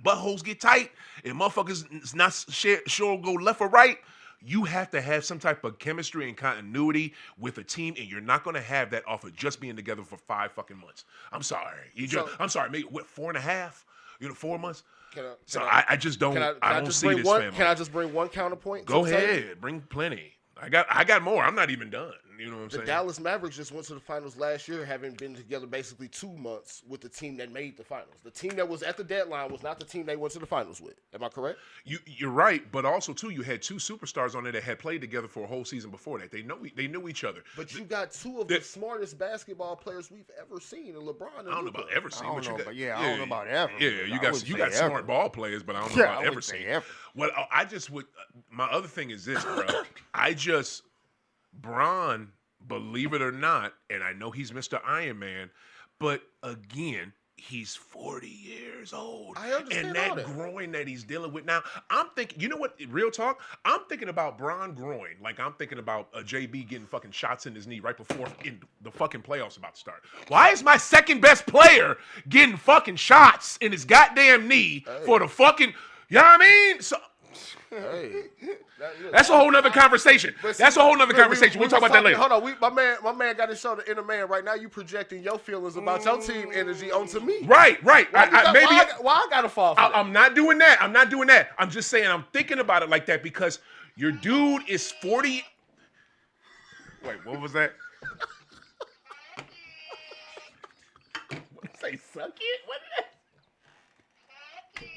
buttholes get tight and motherfuckers is not sure go left or right. You have to have some type of chemistry and continuity with a team, and you're not going to have that off of just being together for 5 fucking months. I'm sorry. I'm sorry. Maybe 4.5? 4 months. I just don't. I don't see this family. Can I just bring one counterpoint? Go ahead. Bring plenty. I got more. I'm not even done. You know what I'm saying? The Dallas Mavericks just went to the finals last year, having been together basically 2 months with the team that made the finals. The team that was at the deadline was not the team they went to the finals with. Am I correct? You're right, but also too, you had 2 superstars on there that had played together for a whole season before that. They knew each other. But you got 2 of the smartest basketball players we've ever seen in LeBron and I don't know about ever seen. I don't know about ever. Yeah, you got smart ball players, but I don't know about ever seen. Well, I just would. My other thing is this, bro. Bron, believe it or not, and I know he's Mr. Iron Man, but again, he's 40 years old. I understand and that groin that he's dealing with now, I'm thinking, you know what, real talk, I'm thinking about Bron groin. Like I'm thinking about JB getting fucking shots in his knee right before the fucking playoffs about to start. Why is my second best player getting fucking shots in his goddamn knee for the fucking, you know what I mean? So, that's a whole nother conversation. That's a whole nother conversation. We'll talk about that later. Hold on, my man got to show the inner man right now. You projecting your feelings about your team energy onto me. Right. Why I got to fall for that? I'm not doing that. I'm just saying I'm thinking about it like that because your dude is 40. Wait, what was that? What say, suck it? What is that?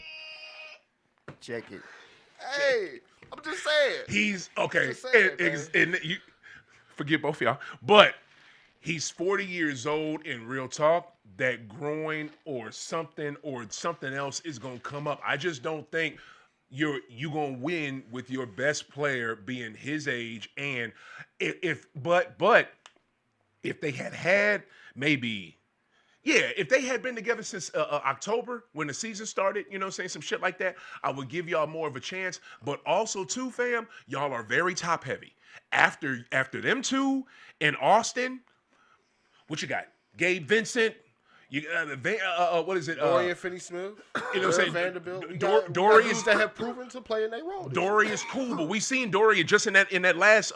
Check it. Hey, I'm just saying. He's okay. And you forget both of y'all, but he's 40 years old. In real talk, that groin or something else is gonna come up. I just don't think you gonna win with your best player being his age. And if they had maybe. Yeah, if they had been together since October when the season started, saying some shit like that, I would give y'all more of a chance. But also, too, fam, y'all are very top heavy. After them 2 in Austin, what you got? Gabe Vincent. You what is it? Dorian Finney-Smith. You know what I'm saying? Vanderbilt. Dorian that have proven to play in their role. Dorian is cool, but we seen Dorian just in that last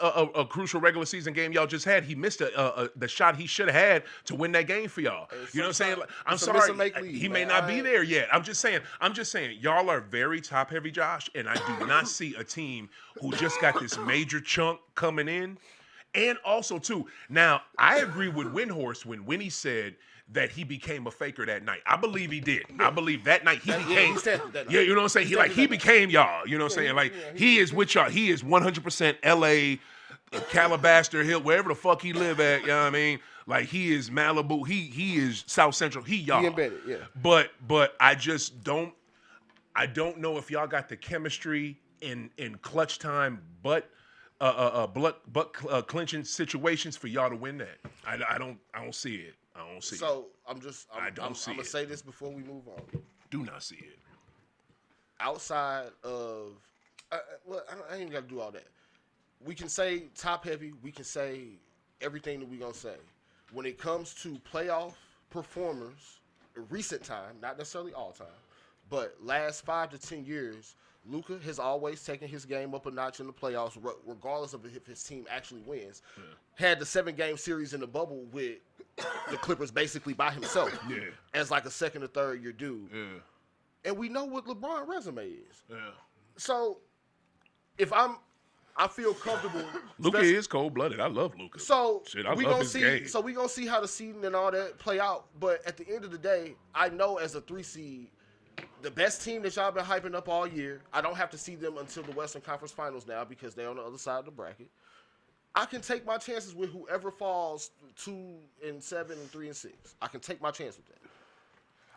crucial regular season game y'all just had. He missed the shot he should have had to win that game for y'all. You know what I'm saying? Like, I'm sorry, he may not be there yet. I'm just saying, y'all are very top heavy, Josh, and I do not see a team who just got this major chunk coming in. And also too, now I agree with Windhorse when Winnie said that he became a faker that night. I believe he did. I believe that night he became. Yeah, you know what I'm saying? He became y'all. You know what I'm saying? Like he is with y'all. He is 100% LA, Calabaster Hill, wherever the fuck he live at. You know what I mean? Like he is Malibu. He is South Central. He y'all. He embedded. Yeah. But I just don't. I don't know if y'all got the chemistry in clutch time, but clinching situations for y'all to win that. I don't see it. I don't see it. So I'm gonna say this before we move on. Do not see it. Outside of, I ain't even gotta do all that. We can say top heavy. We can say everything that we gonna say. When it comes to playoff performers, recent time, not necessarily all time, but last 5 to 10 years, Luka has always taken his game up a notch in the playoffs, regardless of if his team actually wins. Yeah. Had the 7-game series in the bubble with the Clippers basically by himself as like a second or third year dude. Yeah. And we know what LeBron's resume is. Yeah. So if I feel comfortable. Luka is cold-blooded. I love Luka. So we gonna see. So we gonna see how the seeding and all that play out. But at the end of the day, I know as a 3 seed, the best team that y'all been hyping up all year. I don't have to see them until the Western Conference Finals now because they're on the other side of the bracket. I can take my chances with whoever falls 2-7 and 3-6. I can take my chance with that.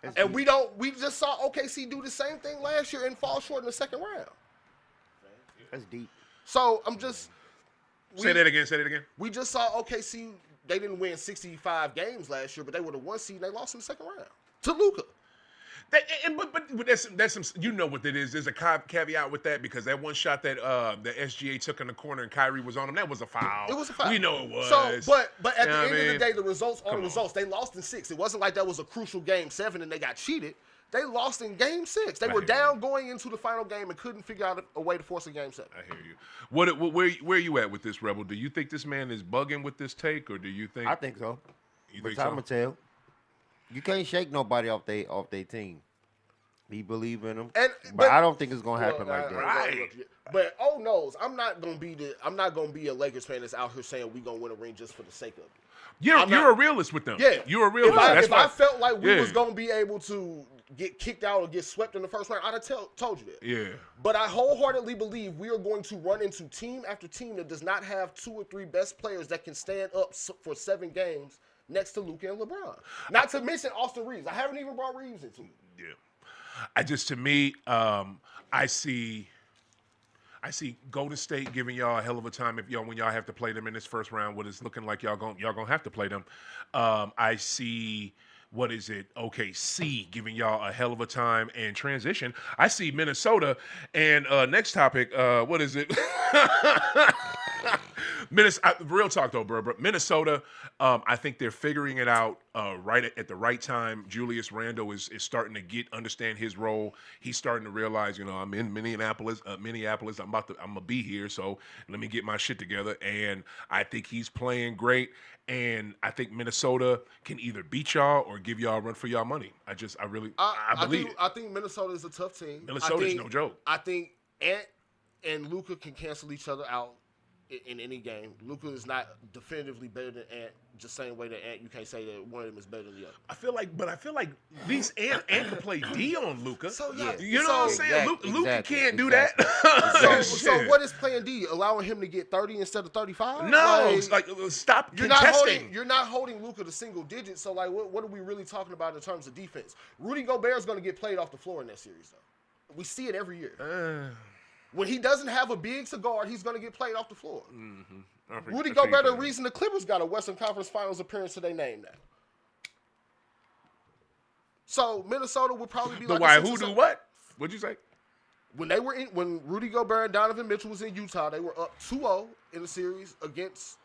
That's and deep. We just saw OKC do the same thing last year and fall short in the second round. That's deep. So I'm just say that again. We just saw OKC. They didn't win 65 games last year, but they were the 1 seed. And they lost in the second round to Luka. But that's some, you know what it is. There's a caveat with that because that one shot that the SGA took in the corner and Kyrie was on him, that was a foul. It was a foul. We know it was. So, but at the end of the day, the results are the results. They lost in 6. It wasn't like that was a crucial game 7 and they got cheated. They lost in game 6. They were down going into the final game and couldn't figure out a way to force a game 7. I hear you. Where are you at with this, Rebel? Do you think this man is bugging with this take, or do you think? I think so. You think so? I'm gonna tell. You can't shake nobody off their team. He believe in them, but I don't think it's gonna happen like that. Right. But knows I'm not gonna be a Lakers fan that's out here saying we gonna win a ring just for the sake of it. You're a realist with them. Yeah, you're a realist. If I felt like we was gonna be able to get kicked out or get swept in the first round, I'd have told you that. Yeah. But I wholeheartedly believe we are going to run into team after team that does not have 2 or 3 best players that can stand up for 7 games next to Luka and LeBron. Not to mention Austin Reeves. I haven't even brought Reeves into it. Yeah. I see Golden State giving y'all a hell of a time when y'all have to play them in this first round. What it's looking like y'all gonna have to play them. I see OKC giving y'all a hell of a time and transition. I see Minnesota and next topic. What is it? Real talk though, bro. Minnesota, I think they're figuring it out right at the right time. Julius Randle is starting to understand his role. He's starting to realize, I'm in Minneapolis. I'm gonna be here, so let me get my shit together. And I think he's playing great. And I think Minnesota can either beat y'all or give y'all a run for y'all money. I believe it. I think Minnesota is a tough team. Minnesota's no joke. I think Ant and Luka can cancel each other out in any game. Luka is not definitively better than Ant, just same way that Ant, you can't say that one of them is better than the other. I feel like these Ant can play D on Luka. So you know what I'm saying? Luka can't do that. So what is playing D? Allowing him to get 30 instead of 35? No, stop contesting. You're not holding Luka to single digits. So what are we really talking about in terms of defense? Rudy Gobert is going to get played off the floor in that series, though. We see it every year. When he doesn't have a big to guard, he's going to get played off the floor. Mm-hmm. Rudy Gobert, the reason the Clippers got a Western Conference Finals appearance to their name now. So Minnesota would probably be who do what? What'd you say? When Rudy Gobert and Donovan Mitchell was in Utah, they were up 2-0 in the series against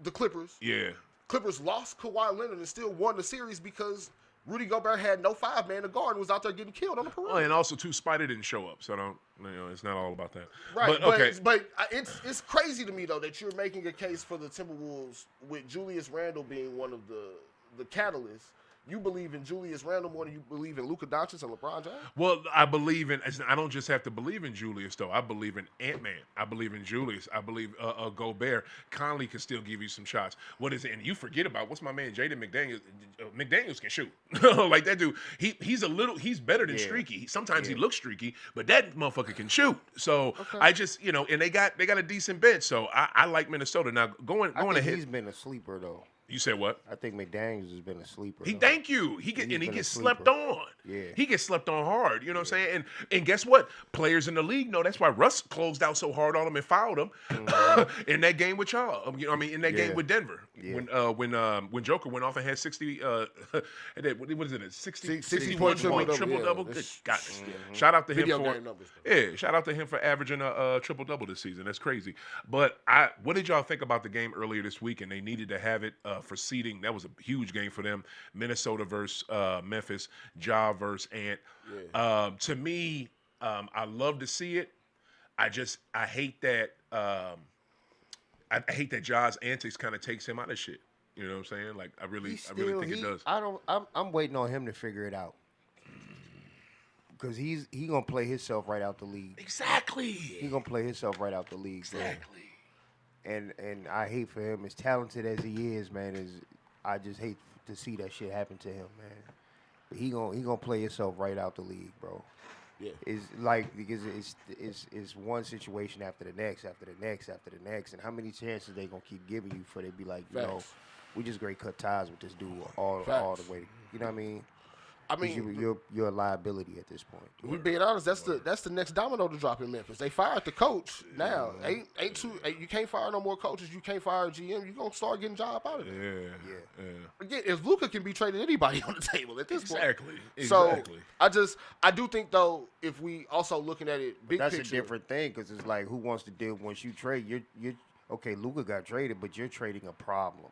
the Clippers. Yeah. Clippers lost Kawhi Leonard and still won the series because Rudy Gobert had no 5-man to guard and was out there getting killed on the perimeter. Oh, and also, too, Spider didn't show up, so it's not all about that. Right, but it's crazy to me, though, that you're making a case for the Timberwolves with Julius Randle being one of the catalysts. You believe in Julius Randle more than you believe in Luka Doncic and LeBron James? Well, I don't just have to believe in Julius, though. I believe in Ant-Man. I believe in Julius. I believe Gobert. Conley can still give you some shots. What is it? And you forget about, what's my man, Jaden McDaniels? McDaniels can shoot. Like that dude. He's better than streaky. Sometimes he looks streaky, but that motherfucker can shoot. So I just, and they got a decent bench. So I like Minnesota. Now, going ahead. He's been a sleeper, though. You said what? I think McDaniels has been a sleeper. Thank you. He gets slept on. Yeah. He gets slept on hard. You know what I'm saying? And guess what? Players in the league know that's why Russ closed out so hard on him and fouled him in that game with y'all. In that game with Denver. Yeah. When Joker went off and had 60 what is it? 61 triple-double. God. Shout out to him shout out to him for averaging a triple-double this season. That's crazy. But what did y'all think about the game earlier this week? And they needed to have it for seeding. That was a huge game for them. Minnesota versus Memphis, Ja versus Ant. Yeah. To me, I love to see it. I hate that. I hate that Ja's antics kind of takes him out of shit. You know what I'm saying? Like I really think it does. I'm waiting on him to figure it out. Because he gonna play himself right out the league. Exactly. He gonna play himself right out the league. Exactly. And I hate for him, as talented as he is, man. I just hate to see that shit happen to him, man. But he gonna play himself right out the league, bro. Yeah. It's like because it's one situation after the next, after the next, after the next, and how many chances they gonna keep giving you for they be like, we just great cut ties with this dude all the way. You know what I mean? I mean, you're a liability at this point. We being honest, that's the next domino to drop in Memphis. They fired the coach. Now you can't fire no more coaches. You can't fire a GM. You gonna start getting job out of there. Yeah. Again, if Luka can be traded, anybody on the table at this point. Exactly. So I do think though, if we also looking at it big that's picture, a different thing because it's like who wants to deal once you trade? You're okay. Luka got traded, but you're trading a problem.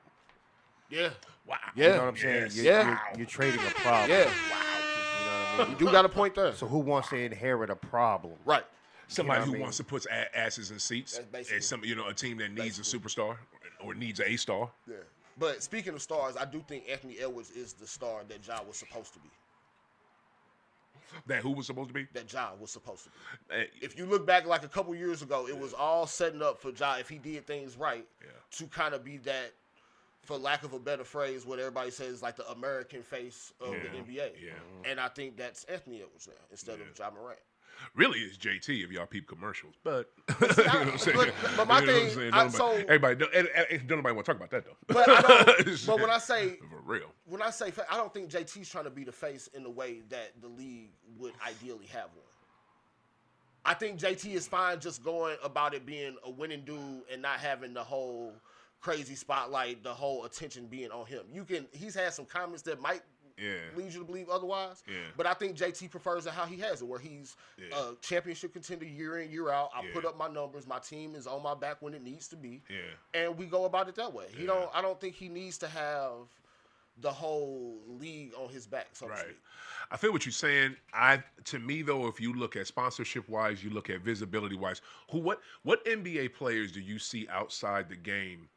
Yeah. Wow. Yeah. You know what I'm saying? You're trading a problem. Yeah. Wow. You know what I mean? You do got a point there. So who wants to inherit a problem? Right. Somebody who wants to put asses in seats. That's And a team that needs a superstar or needs a star. Yeah. But speaking of stars, I do think Anthony Edwards is the star that Ja was supposed to be. That who was supposed to be? That Ja was supposed to be. If you look back like a couple years ago, it was all setting up for Ja, if he did things right, to kind of be that, for lack of a better phrase, what everybody says, like the American face of the NBA. Yeah. And I think that's Anthony Edwards now instead of Ja Morant. Really, it's JT if y'all peep commercials, but you know what I'm saying? But my thing, everybody don't nobody want to talk about that though. But I don't. But when I say for real, I don't think JT's trying to be the face in the way that the league would ideally have one. I think JT is fine just going about it being a winning dude and not having the whole crazy spotlight, the whole attention being on him. He's had some comments that might lead you to believe otherwise. Yeah. But I think JT prefers it how he has it, where he's a championship contender year in, year out. I put up my numbers. My team is on my back when it needs to be. Yeah. And we go about it that way. I don't think he needs to have the whole league on his back, so to speak. I feel what you're saying. To me though, if you look at sponsorship wise, you look at visibility wise, what NBA players do you see outside the game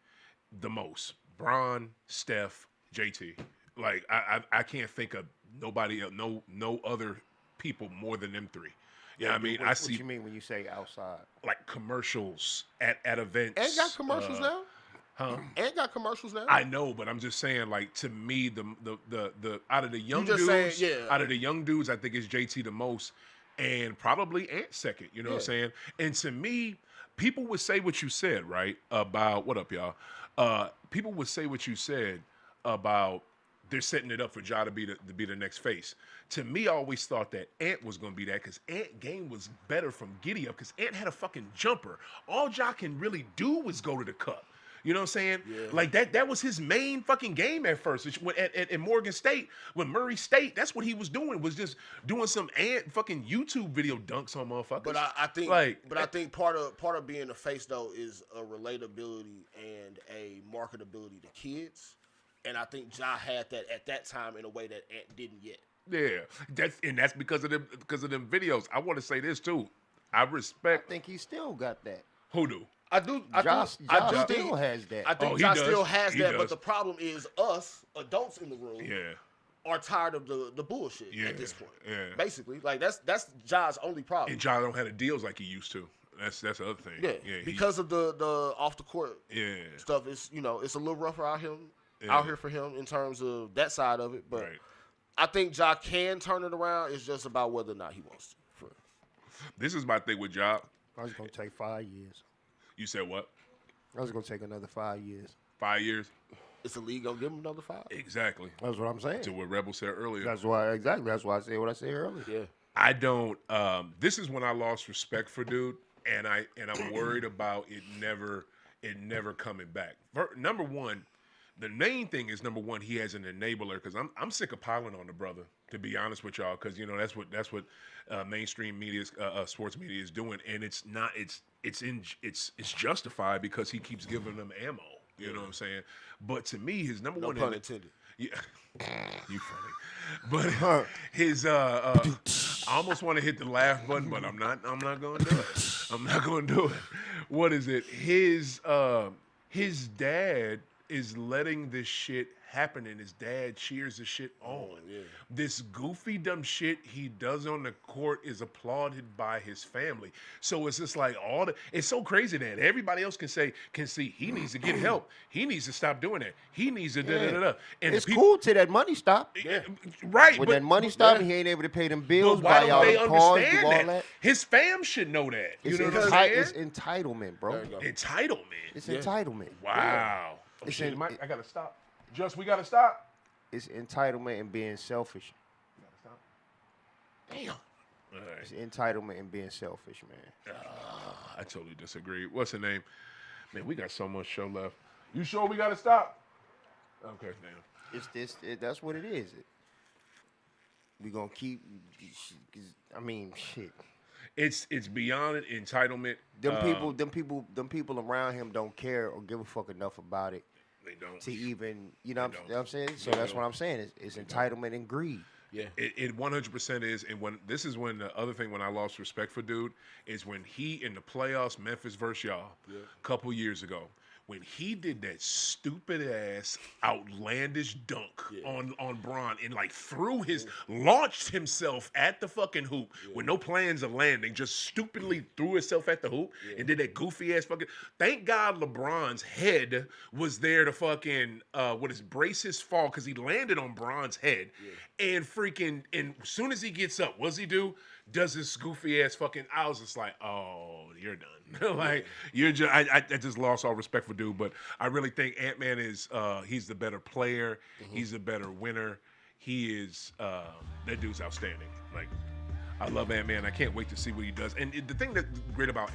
the most? Bron, Steph, JT. Like I can't think of nobody else, no other people more than them three. Yeah, I mean, I see. What you mean when you say outside? Like commercials at events. And got commercials now. Huh? And got commercials now. I know, but I'm just saying, like, to me, the out of the young dudes, out of the young dudes, I think it's JT the most, and probably Ant second. You know what I'm saying? And to me, people would say what you said, right? About what up, y'all? People would say what you said about they're setting it up for Ja to be the next face. To me, I always thought that Ant was going to be that because Ant game was better from giddy up because Ant had a fucking jumper. All Ja can really do was go to the cup. You know what I'm saying? Yeah. Like that was his main fucking game at first. At Morgan State, when Murray State, that's what he was doing, was just doing some Ant fucking YouTube video dunks on motherfuckers. But I think part of being a face though is a relatability and a marketability to kids. And I think Ja had that at that time in a way that Ant didn't yet. Yeah, that's because of them videos. I want to say this too. I think he still got that. Who do? I do still has that. I think Ja still has that, but the problem is us adults in the room are tired of the bullshit at this point. Yeah. Basically, like that's Ja's only problem. And Ja don't have the deals like he used to. That's the other thing. Yeah, because of the off the court stuff. It's it's a little rougher out here for him in terms of that side of it. But I think Ja can turn it around. It's just about whether or not he wants to. This is my thing with Ja. I was gonna take 5 years. You said what? I was going to take another 5 years. 5 years? Is the league going to give him another 5? Exactly. That's what I'm saying. To what Rebel said earlier. That's why I said what I said earlier. Yeah. I don't this is when I lost respect for dude and I'm worried about it never coming back. Number one, the main thing is he has an enabler because I'm sick of piling on the brother, to be honest with y'all, because that's what mainstream media, sports media is doing, and it's justified because he keeps giving them ammo. You know what I'm saying? But to me, his number one. No pun intended. Yeah, you funny. But his I almost want to hit the laugh button, but I'm not going to do it. I'm not going to do it. What is it? His dad is letting this shit happen, and his dad cheers the shit on. Yeah. This goofy, dumb shit he does on the court is applauded by his family. So it's just like it's so crazy that everybody else can see he needs to get help. He needs to stop doing that. He needs to da-da-da-da. And it's cool till that money stop. Yeah. Right. When that money stop, he ain't able to pay them bills. But why don't they cars, understand all that? that? His fam should know that. You It's, know what I'm saying? it's entitlement, bro. Entitlement. It's entitlement. Wow. Oh, It's shit, in- I gotta stop. We gotta stop. It's entitlement and being selfish. Damn. All right. It's entitlement and being selfish, man. I totally disagree. What's the name? Man, we got so much show left. You sure we gotta stop? Okay, damn. That's what it is. We gonna keep. I mean, shit. It's beyond entitlement. Them people around him don't care or give a fuck enough about it They don't. to even, you know what I'm saying? So They that's don't. what I'm saying. It's entitlement and greed. Yeah. It 100% is, and when the other thing when I lost respect for dude is when he in the playoffs, Memphis versus y'all, a couple years ago, when he did that stupid ass outlandish dunk on Bron and like launched himself at the fucking hoop with no plans of landing, just stupidly threw himself at the hoop and did that goofy ass fucking. Thank God LeBron's head was there to fucking brace his fall because he landed on Bron's head and as soon as he gets up, what does he do? Does this goofy ass fucking? I was just like, oh, you're done. Like you're just. I just lost all respect for dude, but I really think Ant-Man is. He's the better player. Mm-hmm. He's the better winner. He is. That dude's outstanding. Like I love Ant-Man. I can't wait to see what he does. And the thing that's great about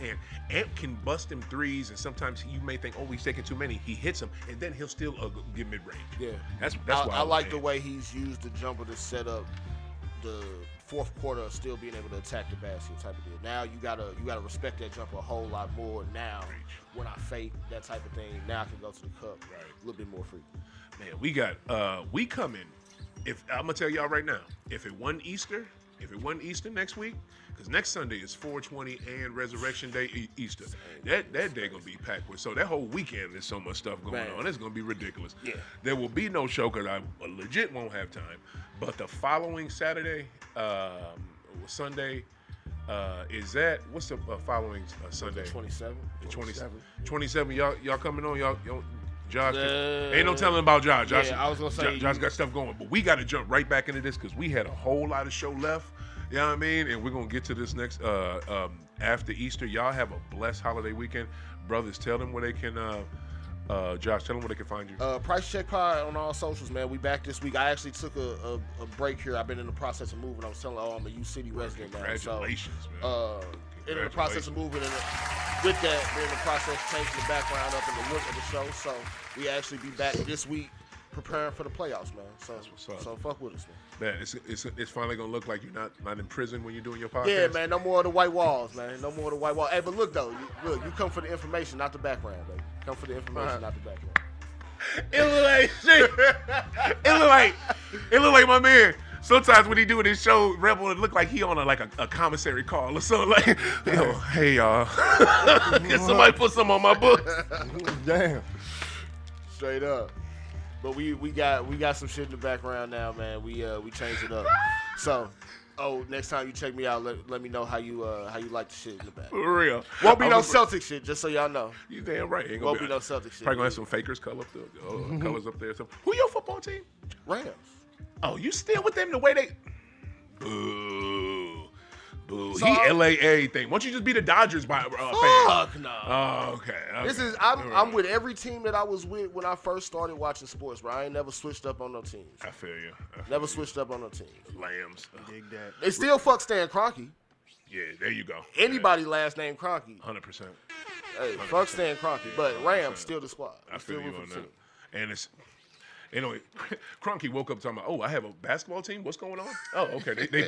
Ant can bust him threes, and sometimes you may think, oh, he's taking too many. He hits them, and then he'll still get mid range. Yeah, that's why I like the way he's used the jumper to set up the fourth quarter of still being able to attack the basket type of deal. Now you gotta respect that jumper a whole lot more. Now when I fake that type of thing, now I can go to the cup a little bit more free. Man, we coming. If I'm gonna tell y'all right now, if it wasn't Easter next week, because next Sunday is 420 and Resurrection Day Easter. That day gonna be packed with. So that whole weekend there's so much stuff going on. It's gonna be ridiculous. Yeah. There will be no show because I legit won't have time. But the following Saturday, Sunday, is that what's the following Sunday? 27. 27. Y'all coming on? Y'all Josh, ain't no telling about Josh. I was gonna say Josh got stuff going, but we got to jump right back into this because we had a whole lot of show left. You know what I mean? And we're gonna get to this next after Easter. Y'all have a blessed holiday weekend, brothers. Tell them where they can. Josh, tell them where they can find you. Price Check Pod on all socials, man. We back this week. I actually took a break here. I've been in the process of moving. I was telling I'm a U City resident now. Congratulations, man. In the process of moving, and with that, we're in the process of changing the background up and the look of the show. So we actually be back this week preparing for the playoffs, man. So fuck with us, man. Man, it's finally gonna look like you're not in prison when you're doing your podcast. Yeah, man. No more of the white walls, man. No more of the white walls. Hey, but look though, you come for the information, not the background, baby. Come for the information, not the background. It look like shit. It look like my man. Sometimes when he doing his show, Rebel, it look like he on a commissary call or something like, yo, hey y'all, can somebody put some on my books? Damn. Straight up. But we got some shit in the background now, man. We changed it up. So, next time you check me out, let me know how you like the shit in the back. For real. Won't be no Celtic shit, just so y'all know. You damn right. Ain't Won't be no Celtic shit. Probably gonna have some fakers colors up there. Who your football team? Rams. Oh, you still with them the way they? Boo. So he LAA thing. Why don't you just be the Dodgers fan? Fuck no. Oh, okay. This is I'm with every team that I was with when I first started watching sports, bro. I ain't never switched up on no teams. I feel you. Never switched up on no teams. Lambs. Dig that. They still fuck Stan Kroenke. Yeah, there you go. Anybody last name Kroenke. 100%. Hey, fuck Stan Kroenke. But Rams still the squad. I feel you on that. And it's. Anyway, Kroenke woke up talking about, I have a basketball team. What's going on? Oh, okay. They beat